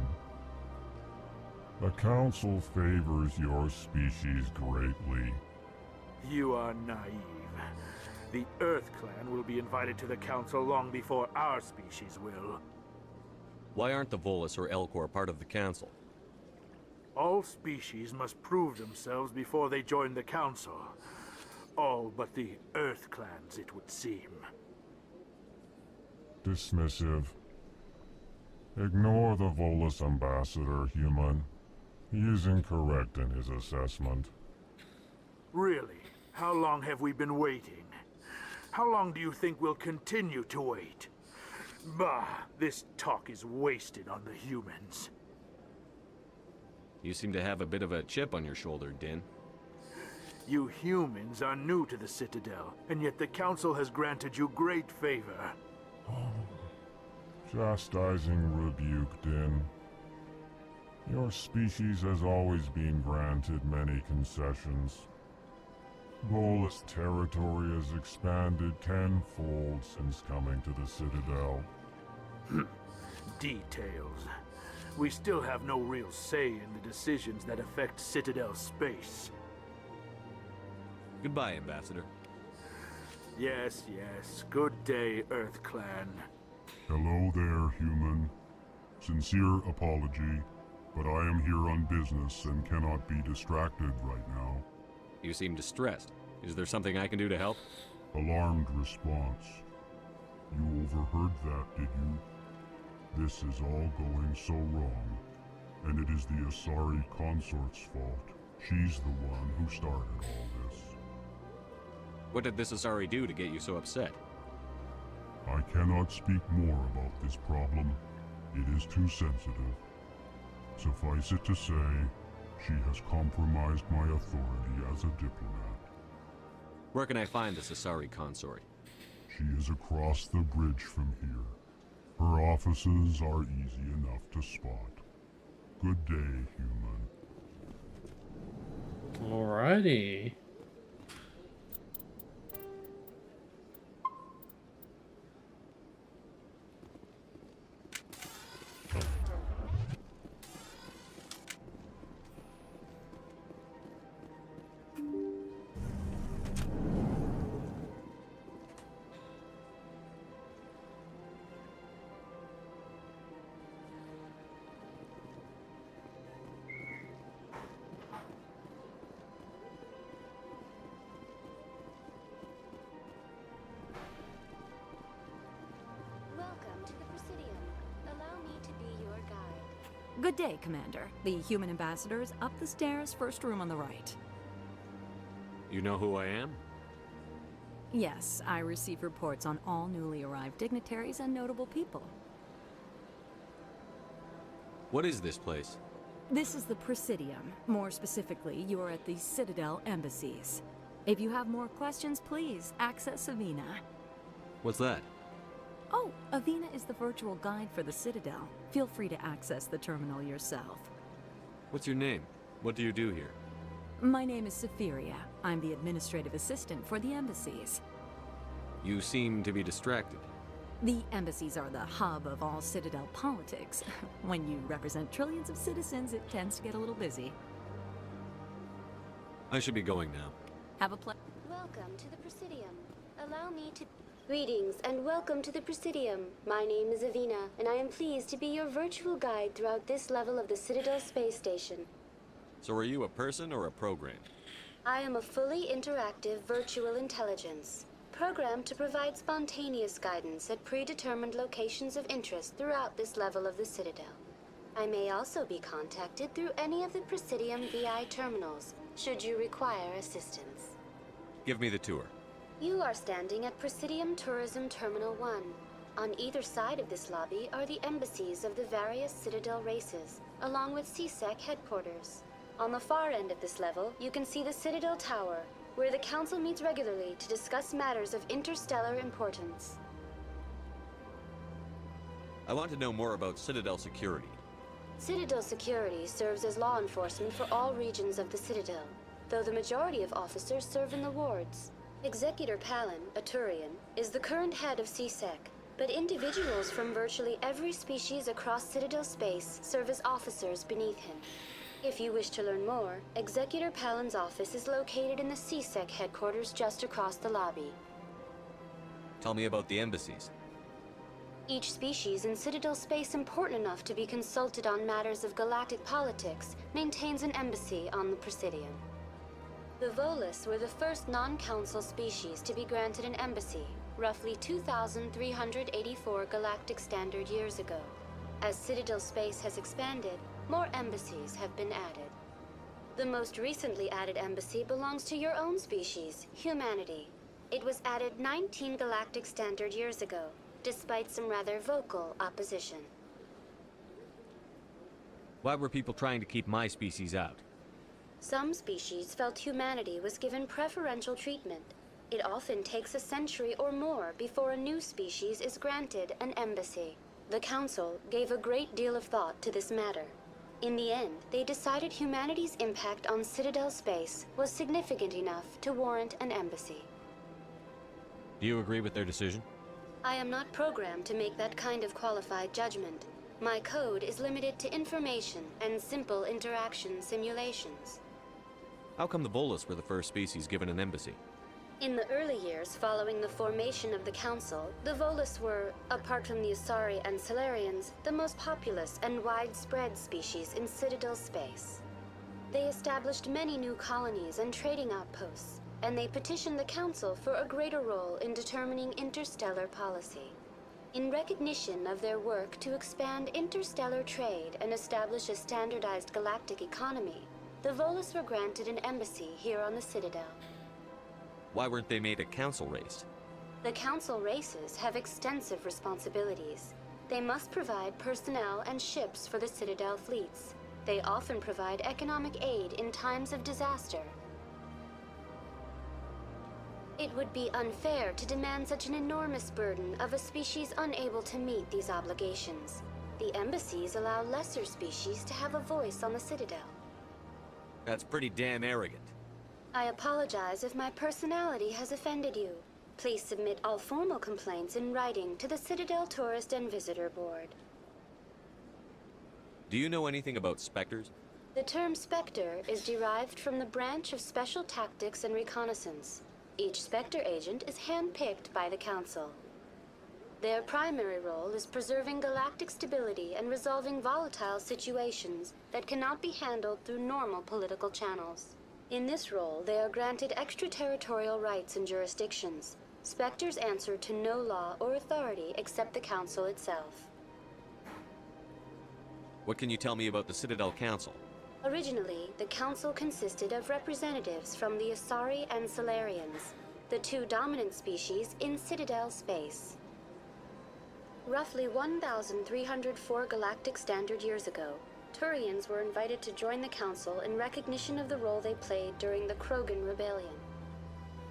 The Council favors your species greatly. You are naive. The Earth Clan will be invited to the Council long before our species will. Why aren't the Volus or Elcor part of the Council? All species must prove themselves before they join the Council. All but the Earth Clans, it would seem. Dismissive. Ignore the Volus ambassador, human. He is incorrect in his assessment. Really? How long have we been waiting? How long do you think we'll continue to wait? Bah, this talk is wasted on the humans. You seem to have a bit of a chip on your shoulder, Din. You humans are new to the Citadel, and yet the Council has granted you great favor. Chastising rebuke, Din. Your species has always been granted many concessions. Volus territory has expanded tenfold since coming to the Citadel. Details. We still have no real say in the decisions that affect Citadel space. Goodbye, Ambassador. Yes, yes. Good day, Earth Clan. Hello there, human. Sincere apology, but I am here on business and cannot be distracted right now. You seem distressed. Is there something I can do to help? Alarmed response. You overheard that, did you? This is all going so wrong, and it is the Asari consort's fault. She's the one who started all this. What did this Asari do to get you so upset? I cannot speak more about this problem. It is too sensitive. Suffice it to say, she has compromised my authority as a diplomat. Where can I find this Asari consort? She is across the bridge from here. Her offices are easy enough to spot. Good day, human. Alrighty. Good day, Commander. The human ambassador is up the stairs, first room on the right. You know who I am? Yes, I receive reports on all newly arrived dignitaries and notable people. What is this place? This is the Presidium. More specifically, you are at the Citadel embassies. If you have more questions, please access Avina. What's that? Oh, Avina is the virtual guide for the Citadel. Feel free to access the terminal yourself. What's your name? What do you do here? My name is Safiria. I'm the administrative assistant for the embassies. You seem to be distracted. The embassies are the hub of all Citadel politics. When you represent trillions of citizens, it tends to get a little busy. I should be going now. Have a pleasure. Welcome to the Presidium. Allow me to... Greetings and welcome to the Presidium. My name is Avina, and I am pleased to be your virtual guide throughout this level of the Citadel space station. So are you a person or a program? I am a fully interactive virtual intelligence, programmed to provide spontaneous guidance at predetermined locations of interest throughout this level of the Citadel. I may also be contacted through any of the Presidium VI terminals, should you require assistance. Give me the tour. You are standing at Presidium Tourism Terminal 1. On either side of this lobby are the embassies of the various Citadel races, along with CSEC headquarters. On the far end of this level, you can see the Citadel Tower, where the Council meets regularly to discuss matters of interstellar importance. I want to know more about Citadel security. Citadel security serves as law enforcement for all regions of the Citadel, though the majority of officers serve in the wards. Executor Palin, a Turian, is the current head of CSEC, but individuals from virtually every species across Citadel space serve as officers beneath him. If you wish to learn more, Executor Palin's office is located in the CSEC headquarters just across the lobby. Tell me about the embassies. Each species in Citadel space important enough to be consulted on matters of galactic politics maintains an embassy on the Presidium. The Volus were the first non-council species to be granted an embassy, roughly 2,384 galactic standard years ago. As Citadel space has expanded, more embassies have been added. The most recently added embassy belongs to your own species, humanity. It was added 19 galactic standard years ago, despite some rather vocal opposition. Why were people trying to keep my species out? Some species felt humanity was given preferential treatment. It often takes a century or more before a new species is granted an embassy. The Council gave a great deal of thought to this matter. In the end, they decided humanity's impact on Citadel space was significant enough to warrant an embassy. Do you agree with their decision? I am not programmed to make that kind of qualified judgment. My code is limited to information and simple interaction simulations. How come the Volus were the first species given an embassy? In the early years following the formation of the Council, the Volus were, apart from the Asari and Solarians, the most populous and widespread species in Citadel space. They established many new colonies and trading outposts, and they petitioned the Council for a greater role in determining interstellar policy. In recognition of their work to expand interstellar trade and establish a standardized galactic economy, the Volus were granted an embassy here on the Citadel. Why weren't they made a council race? The Council races have extensive responsibilities. They must provide personnel and ships for the Citadel fleets. They often provide economic aid in times of disaster. It would be unfair to demand such an enormous burden of a species unable to meet these obligations. The embassies allow lesser species to have a voice on the Citadel. That's pretty damn arrogant. I apologize if my personality has offended you. Please submit all formal complaints in writing to the Citadel Tourist and Visitor Board. Do you know anything about specters? The term Spectre is derived from the branch of Special Tactics and Reconnaissance. Each Spectre agent is handpicked by the Council. Their primary role is preserving galactic stability and resolving volatile situations that cannot be handled through normal political channels. In this role, they are granted extraterritorial rights and jurisdictions. Spectres answer to no law or authority except the Council itself. What can you tell me about the Citadel Council? Originally, the council consisted of representatives from the Asari and Solarians, the two dominant species in Citadel space. Roughly 1,304 galactic standard years ago, Turians were invited to join the council in recognition of the role they played during the Krogan Rebellion.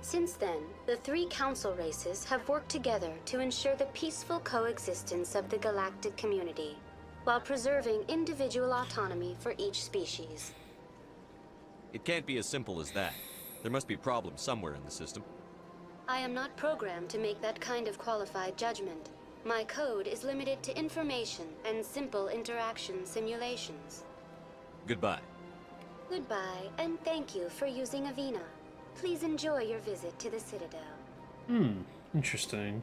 Since then, the three council races have worked together to ensure the peaceful coexistence of the galactic community, while preserving individual autonomy for each species. It can't be as simple as that. There must be problems somewhere in the system. I am not programmed to make that kind of qualified judgment. My code is limited to information and simple interaction simulations. Goodbye. Goodbye, and thank you for using Avina. Please enjoy your visit to the Citadel. Interesting.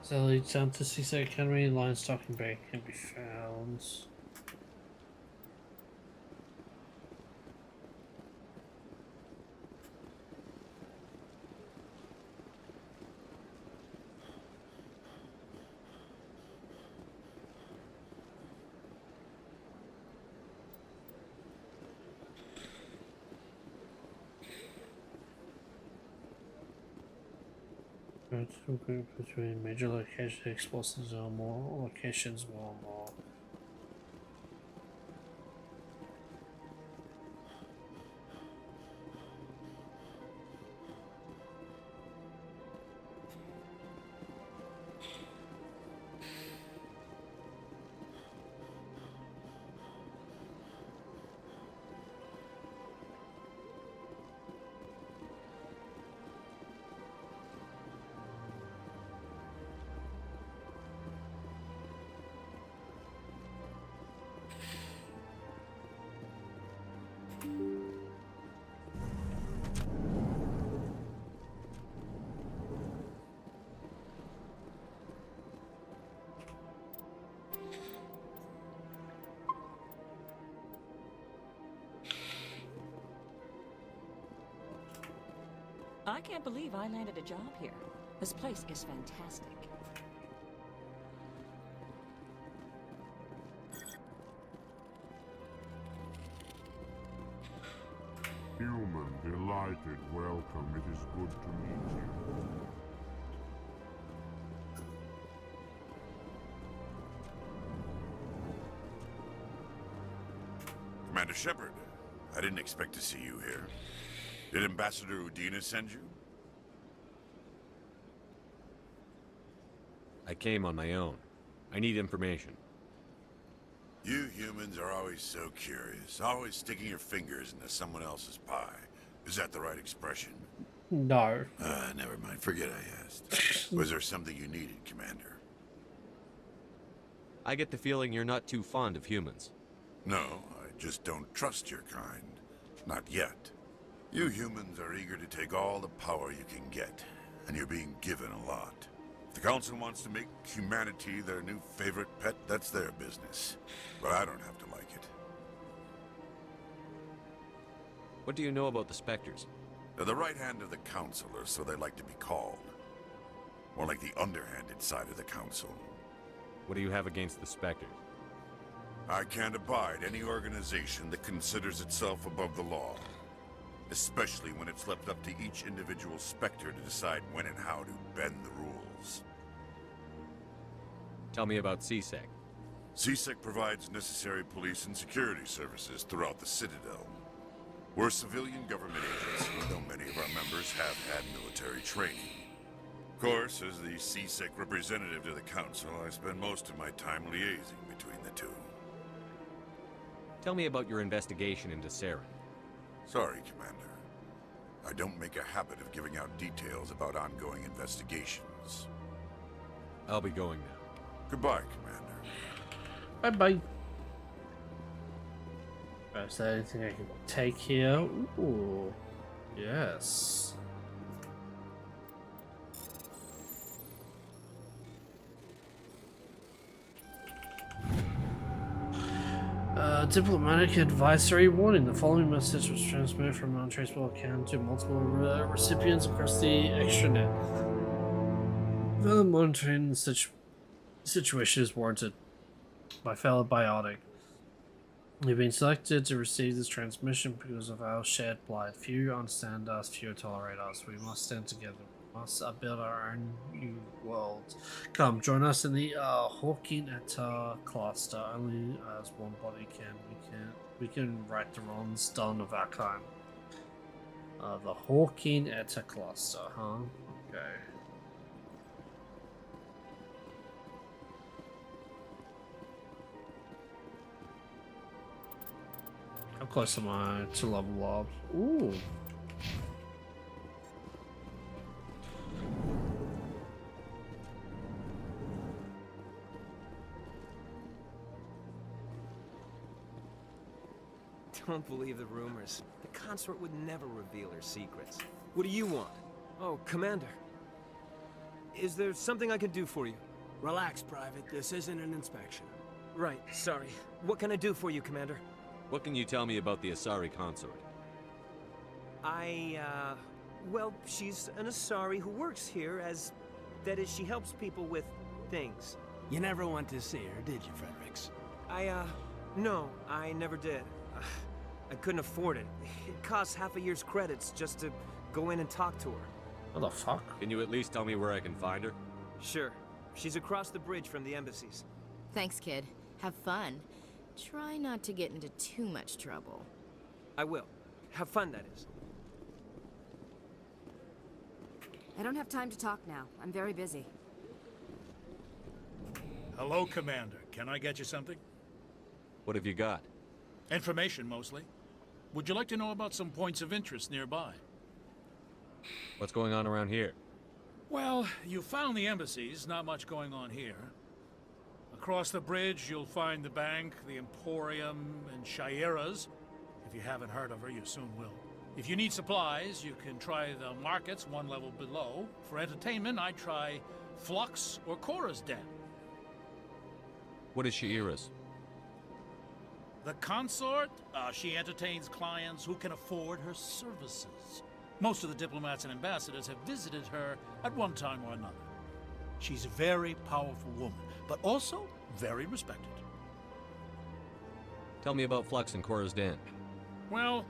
So that leads down to Seaside Academy, Lion Stocking Bay can be found. Group between major locations, explosives or more locations, more. I can't believe I landed a job here. This place is fantastic. Human, delighted, welcome. It is good to meet you. Commander Shepard, I didn't expect to see you here. Did Ambassador Udina send you? I came on my own. I need information. You humans are always so curious, always sticking your fingers into someone else's pie. Is that the right expression? No. Never mind. Forget I asked. Was there something you needed, Commander? I get the feeling you're not too fond of humans. No, I just don't trust your kind. Not yet. You humans are eager to take all the power you can get, and you're being given a lot. If the Council wants to make humanity their new favorite pet, that's their business. But I don't have to like it. What do you know about the Spectres? They're the right hand of the Council, or so they like to be called. More like the underhanded side of the Council. What do you have against the Spectres? I can't abide any organization that considers itself above the law. Especially when it's left up to each individual Spectre to decide when and how to bend the rules. Tell me about CSEC. CSEC provides necessary police and security services throughout the Citadel. We're a civilian government agency, though many of our members have had military training. Of course, as the CSEC representative to the Council, I spend most of my time liaising between the two. Tell me about your investigation into Saren. Sorry, Commander. I don't make a habit of giving out details about ongoing investigations. I'll be going now. Goodbye, Commander. Bye-bye. Is there anything I can take here? Ooh. Yes. Diplomatic advisory warning. The following message was transmitted from an untraceable account to multiple recipients across the extranet. Further monitoring the situation is warranted. My fellow biotic. We've been selected to receive this transmission because of our shared plight. Few understand us, few tolerate us. We must stand together. We must build our own new world. Come, join us in the Hawking Etta cluster. Only as one body we can right the wrongs done of our kind. The Hawking Etta cluster, huh? Okay. How close am I to level up? Ooh. Don't believe the rumors. The consort would never reveal her secrets. What do you want? Oh, Commander. Is there something I can do for you? Relax, Private. This isn't an inspection. Right, sorry. What can I do for you, Commander? What can you tell me about the Asari consort? Well, she's an Asari who works here as... That is, she helps people with things. You never went to see her, did you, Fredericks? No, I never did. I couldn't afford it. It costs half a year's credits just to go in and talk to her. What the fuck? Can you at least tell me where I can find her? Sure. She's across the bridge from the embassies. Thanks, kid. Have fun. Try not to get into too much trouble. I will. Have fun, that is. I don't have time to talk now. I'm very busy. Hello, Commander. Can I get you something? What have you got? Information, mostly. Would you like to know about some points of interest nearby? What's going on around here? Well, you found the embassies. Not much going on here. Across the bridge, you'll find the bank, the Emporium, and Shaira's. If you haven't heard of her, you soon will. If you need supplies, you can try the markets one level below. For entertainment, I'd try Flux or Cora's Den. What is Shaira's? The consort? She entertains clients who can afford her services. Most of the diplomats and ambassadors have visited her at one time or another. She's a very powerful woman, but also very respected. Tell me about Flux and Cora's Den. Well,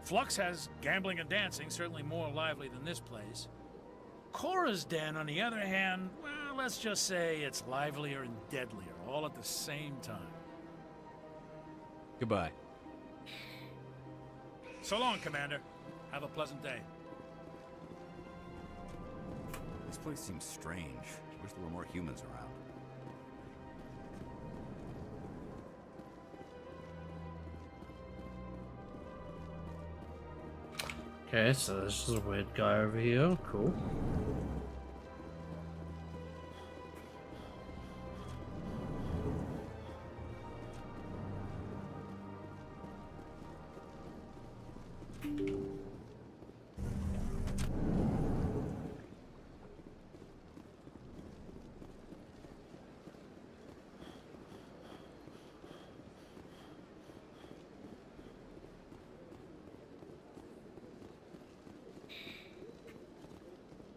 Flux has gambling and dancing, certainly more lively than this place. Cora's Den, on the other hand, well, let's just say it's livelier and deadlier, all at the same time. Goodbye. So long, Commander. Have a pleasant day. This place seems strange. I wish there were more humans around. Okay, so this is a weird guy over here. Cool.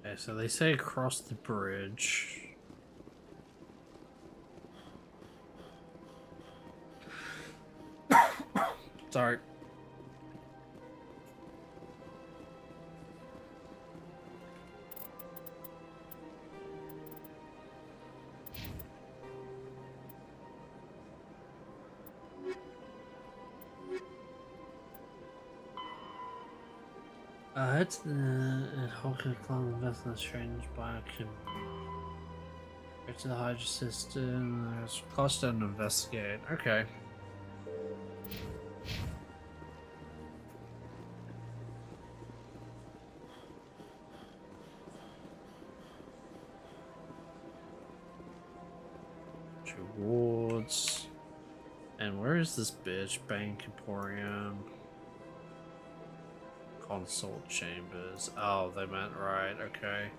Okay, so they say across the bridge. Sorry. It's the Hawker Clan investment strange back and go to the Hydra system. There's cost and investigate. Okay. Rewards. And where is this bitch? Bank Emporium. Consult chambers. Oh, they meant right. Okay.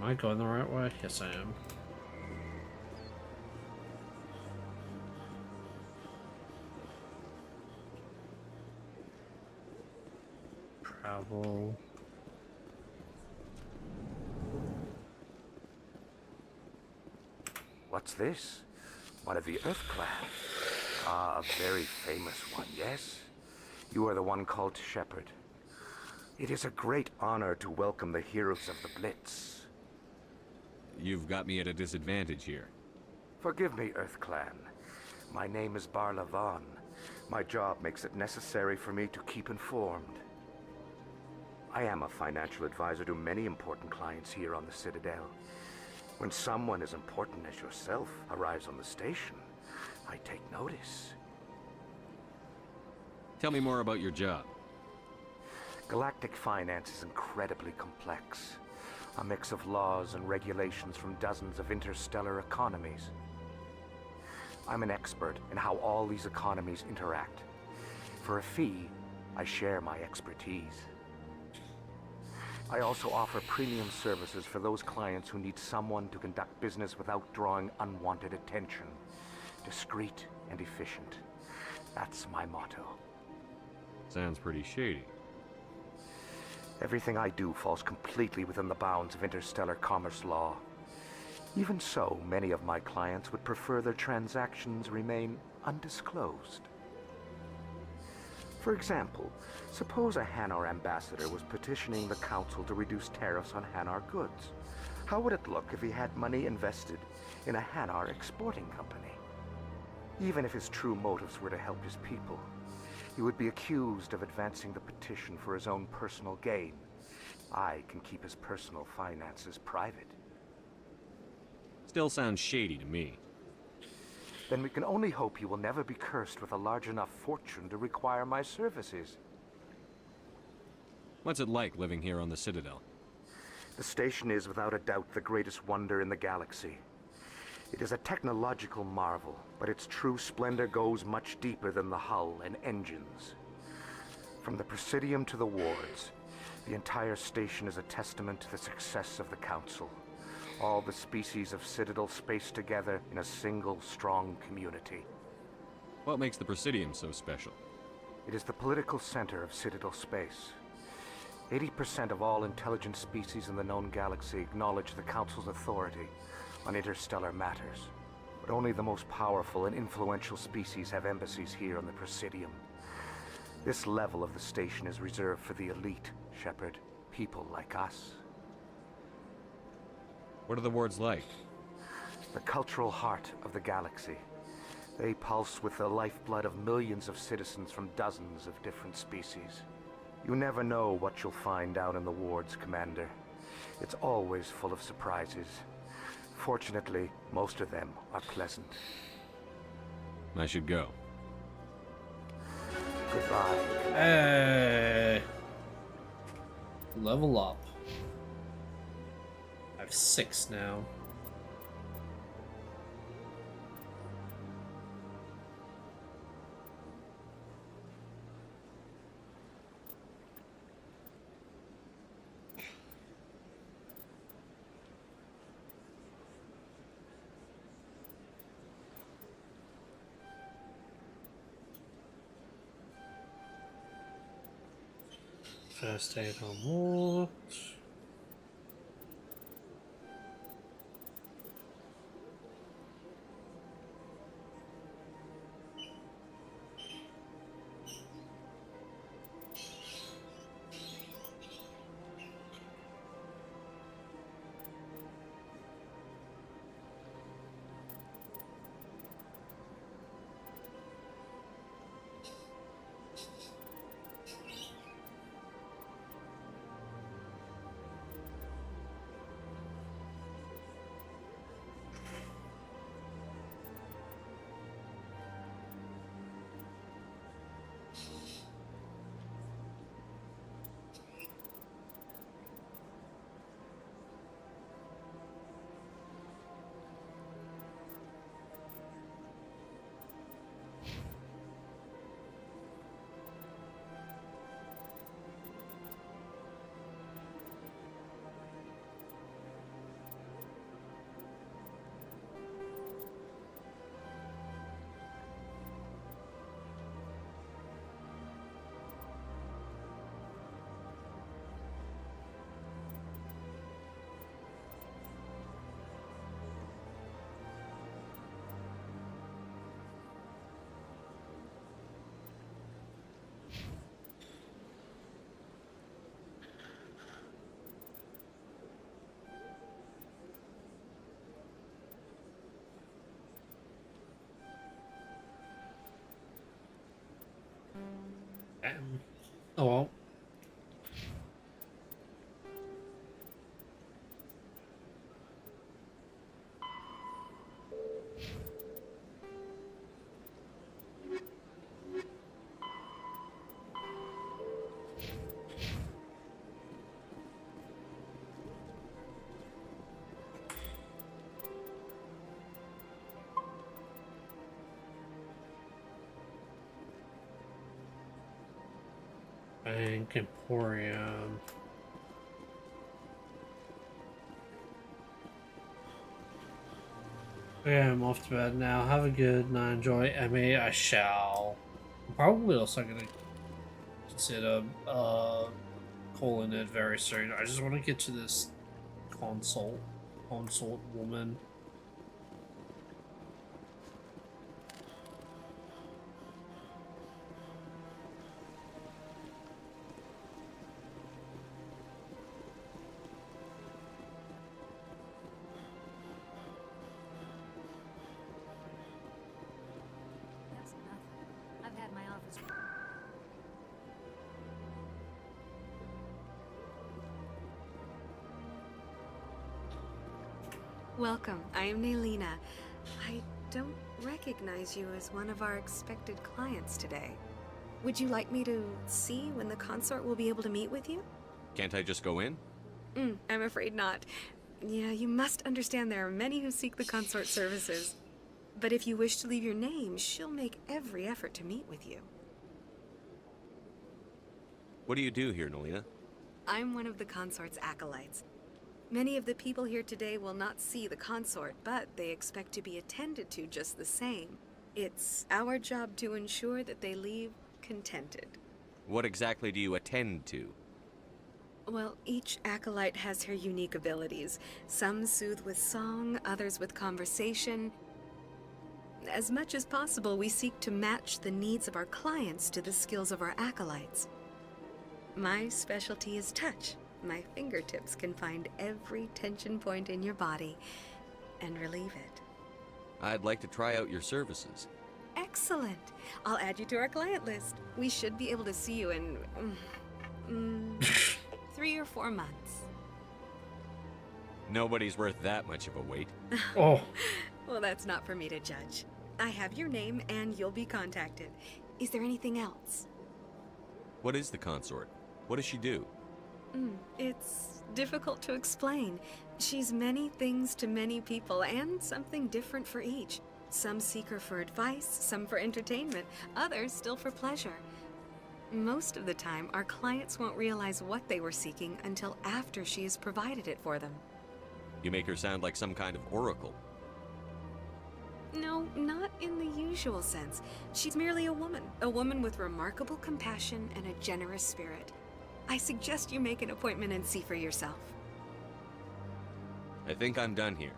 Am I going the right way? Yes, I am. Travel. What's this? One of the Earth Clan. Ah, a very famous one, yes? You are the one called Shepard. It is a great honor to welcome the heroes of the Blitz. You've got me at a disadvantage here. Forgive me, Earth Clan. My name is Barla Vaughn. My job makes it necessary for me to keep informed. I am a financial advisor to many important clients here on the Citadel. When someone as important as yourself arrives on the station, I take notice. Tell me more about your job. Galactic finance is incredibly complex. A mix of laws and regulations from dozens of interstellar economies. I'm an expert in how all these economies interact. For a fee, I share my expertise. I also offer premium services for those clients who need someone to conduct business without drawing unwanted attention. Discreet and efficient. That's my motto. Sounds pretty shady. Everything I do falls completely within the bounds of interstellar commerce law. Even so, many of my clients would prefer their transactions remain undisclosed. For example, suppose a Hanar ambassador was petitioning the council to reduce tariffs on Hanar goods. How would it look if he had money invested in a Hanar exporting company? Even if his true motives were to help his people, he would be accused of advancing the petition for his own personal gain. I can keep his personal finances private. Still sounds shady to me. Then we can only hope you will never be cursed with a large enough fortune to require my services. What's it like living here on the Citadel? The station is without a doubt the greatest wonder in the galaxy. It is a technological marvel, but its true splendor goes much deeper than the hull and engines. From the Presidium to the wards, the entire station is a testament to the success of the Council. All the species of Citadel spaced together in a single, strong community. What makes the Presidium so special? It is the political center of Citadel space. 80% of all intelligent species in the known galaxy acknowledge the Council's authority on interstellar matters. But only the most powerful and influential species have embassies here on the Presidium. This level of the station is reserved for the elite, Shepard. People like us. What are the wards like? The cultural heart of the galaxy. They pulse with the lifeblood of millions of citizens from dozens of different species. You never know what you'll find down in the wards, Commander. It's always full of surprises. Fortunately, most of them are pleasant. I should go. Goodbye. Hey. Level up. I have 6 now. First aid on ward. Oh well. Bank Emporium. Yeah, I'm off to bed now. Have a good night. Enjoy MA. I shall. I'm probably also gonna consider calling it very soon. I just want to get to this consort woman. That's nothing. I've had my office. Welcome. I am Naylina. I don't recognize you as one of our expected clients today. Would you like me to see when the consort will be able to meet with you? Can't I just go in? I'm afraid not. Yeah, you must understand there are many who seek the consort services. But if you wish to leave your name, she'll make every effort to meet with you. What do you do here, Nolina? I'm one of the consort's acolytes. Many of the people here today will not see the consort, but they expect to be attended to just the same. It's our job to ensure that they leave contented. What exactly do you attend to? Well, each acolyte has her unique abilities. Some soothe with song, others with conversation. As much as possible, we seek to match the needs of our clients to the skills of our acolytes. My specialty is touch. My fingertips can find every tension point in your body and relieve it. I'd like to try out your services. Excellent. I'll add you to our client list. We should be able to see you in 3 or 4 months. Nobody's worth that much of a wait. Oh. Well, that's not for me to judge. I have your name and you'll be contacted. Is there anything else? What is the consort? What does she do? It's difficult to explain. She's many things to many people and something different for each. Some seek her for advice, some for entertainment, others still for pleasure. Most of the time, our clients won't realize what they were seeking until after she has provided it for them. You make her sound like some kind of oracle. No, not in the usual sense. She's merely a woman with remarkable compassion and a generous spirit. I suggest you make an appointment and see for yourself. I think I'm done here.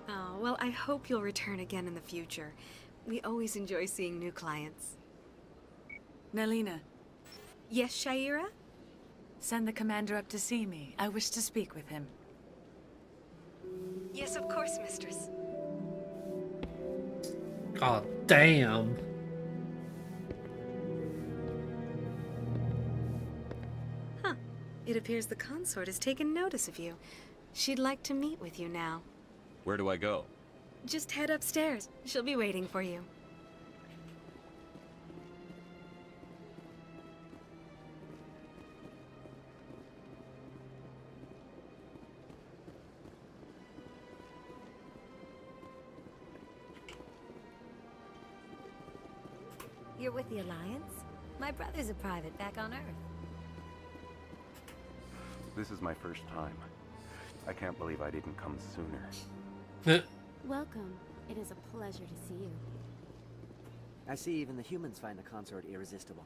Oh, well, I hope you'll return again in the future. We always enjoy seeing new clients. Naylina. Yes, Shaira? Send the commander up to see me. I wish to speak with him. Yes, of course, mistress. God damn. Huh. It appears the consort has taken notice of you. She'd like to meet with you now. Where do I go? Just head upstairs. She'll be waiting for you. You're with the Alliance? My brother's a private back on Earth. This is my first time. I can't believe I didn't come sooner. Welcome. It is a pleasure to see you. I see even the humans find the consort irresistible.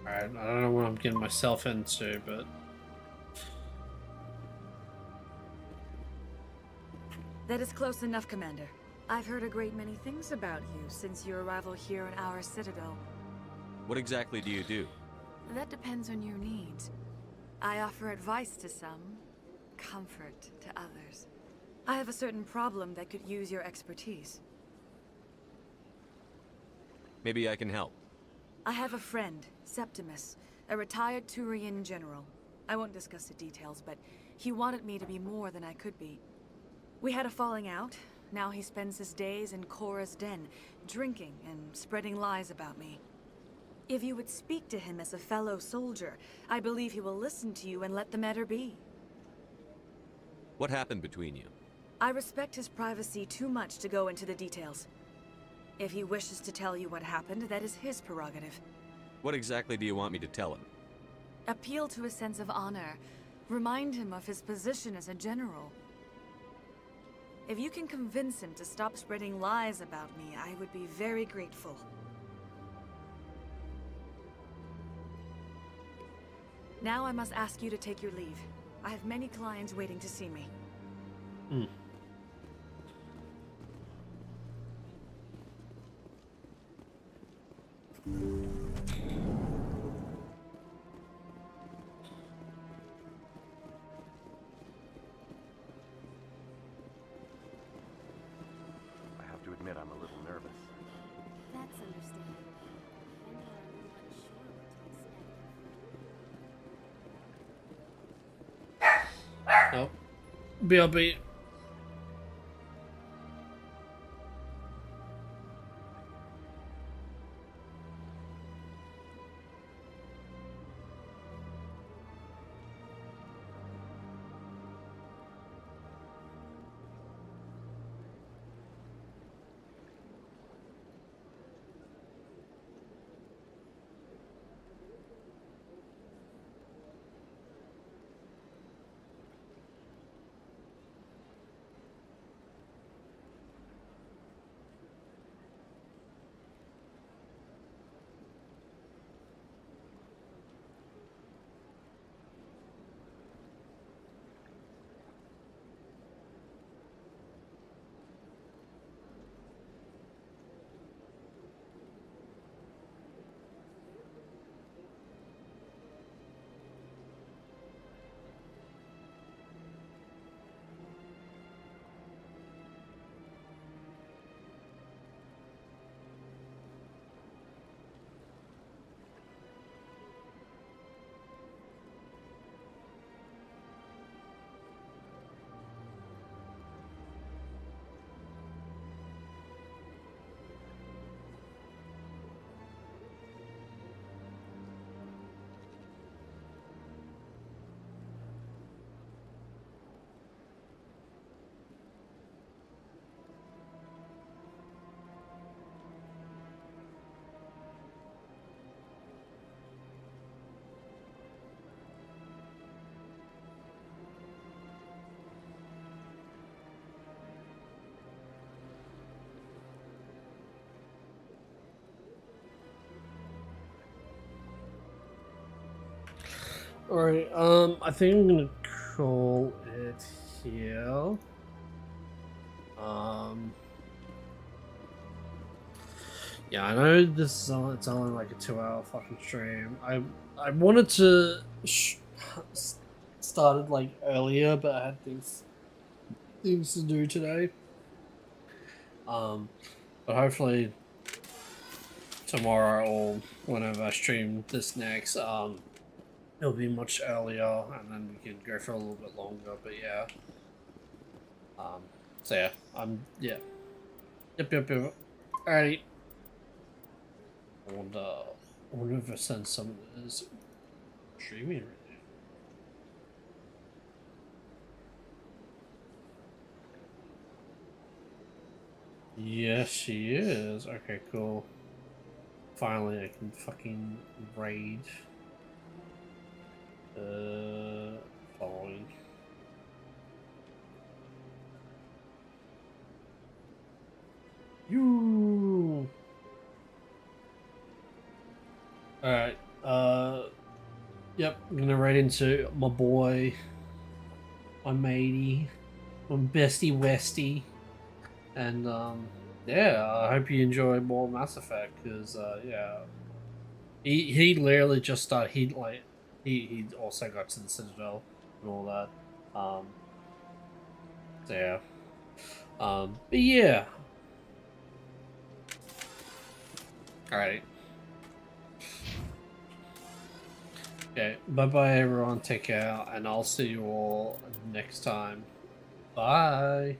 Alright, I don't know what I'm getting myself into, but... That is close enough, Commander. I've heard a great many things about you since your arrival here in our citadel. What exactly do you do? That depends on your needs. I offer advice to some, comfort to others. I have a certain problem that could use your expertise. Maybe I can help. I have a friend, Septimus, a retired Turian general. I won't discuss the details, but he wanted me to be more than I could be. We had a falling out. Now he spends his days in Cora's den, drinking and spreading lies about me. If you would speak to him as a fellow soldier, I believe he will listen to you and let the matter be. What happened between you? I respect his privacy too much to go into the details. If he wishes to tell you what happened, that is his prerogative. What exactly do you want me to tell him? Appeal to his sense of honor. Remind him of his position as a general. If you can convince him to stop spreading lies about me, I would be very grateful. Now I must ask you to take your leave. I have many clients waiting to see me. I have to admit I'm a little nervous. That's understandable. I know I'm a little unsure what to expect. Oh. BRB. Alright, I think I'm gonna call it here. Yeah, I know this is it's only like a 2-hour fucking stream. I wanted to started like earlier, but I had things to do today. But hopefully tomorrow or whenever I stream this next, it'll be much earlier, and then we can go for a little bit longer. But yeah, so yeah, yeah, yep. Alrighty. I wonder if I send someone is streaming right now. Yes, she is. Okay, cool. Finally, I can fucking raid. Following. You. Alright, yep, I'm gonna raid into my boy, my matey, bestie Westy, and yeah, I hope you enjoy more Mass Effect because yeah, he literally just started. He also got to the Citadel and all that. So yeah, but yeah. All right. Okay, bye bye everyone, take care, and I'll see you all next time. Bye.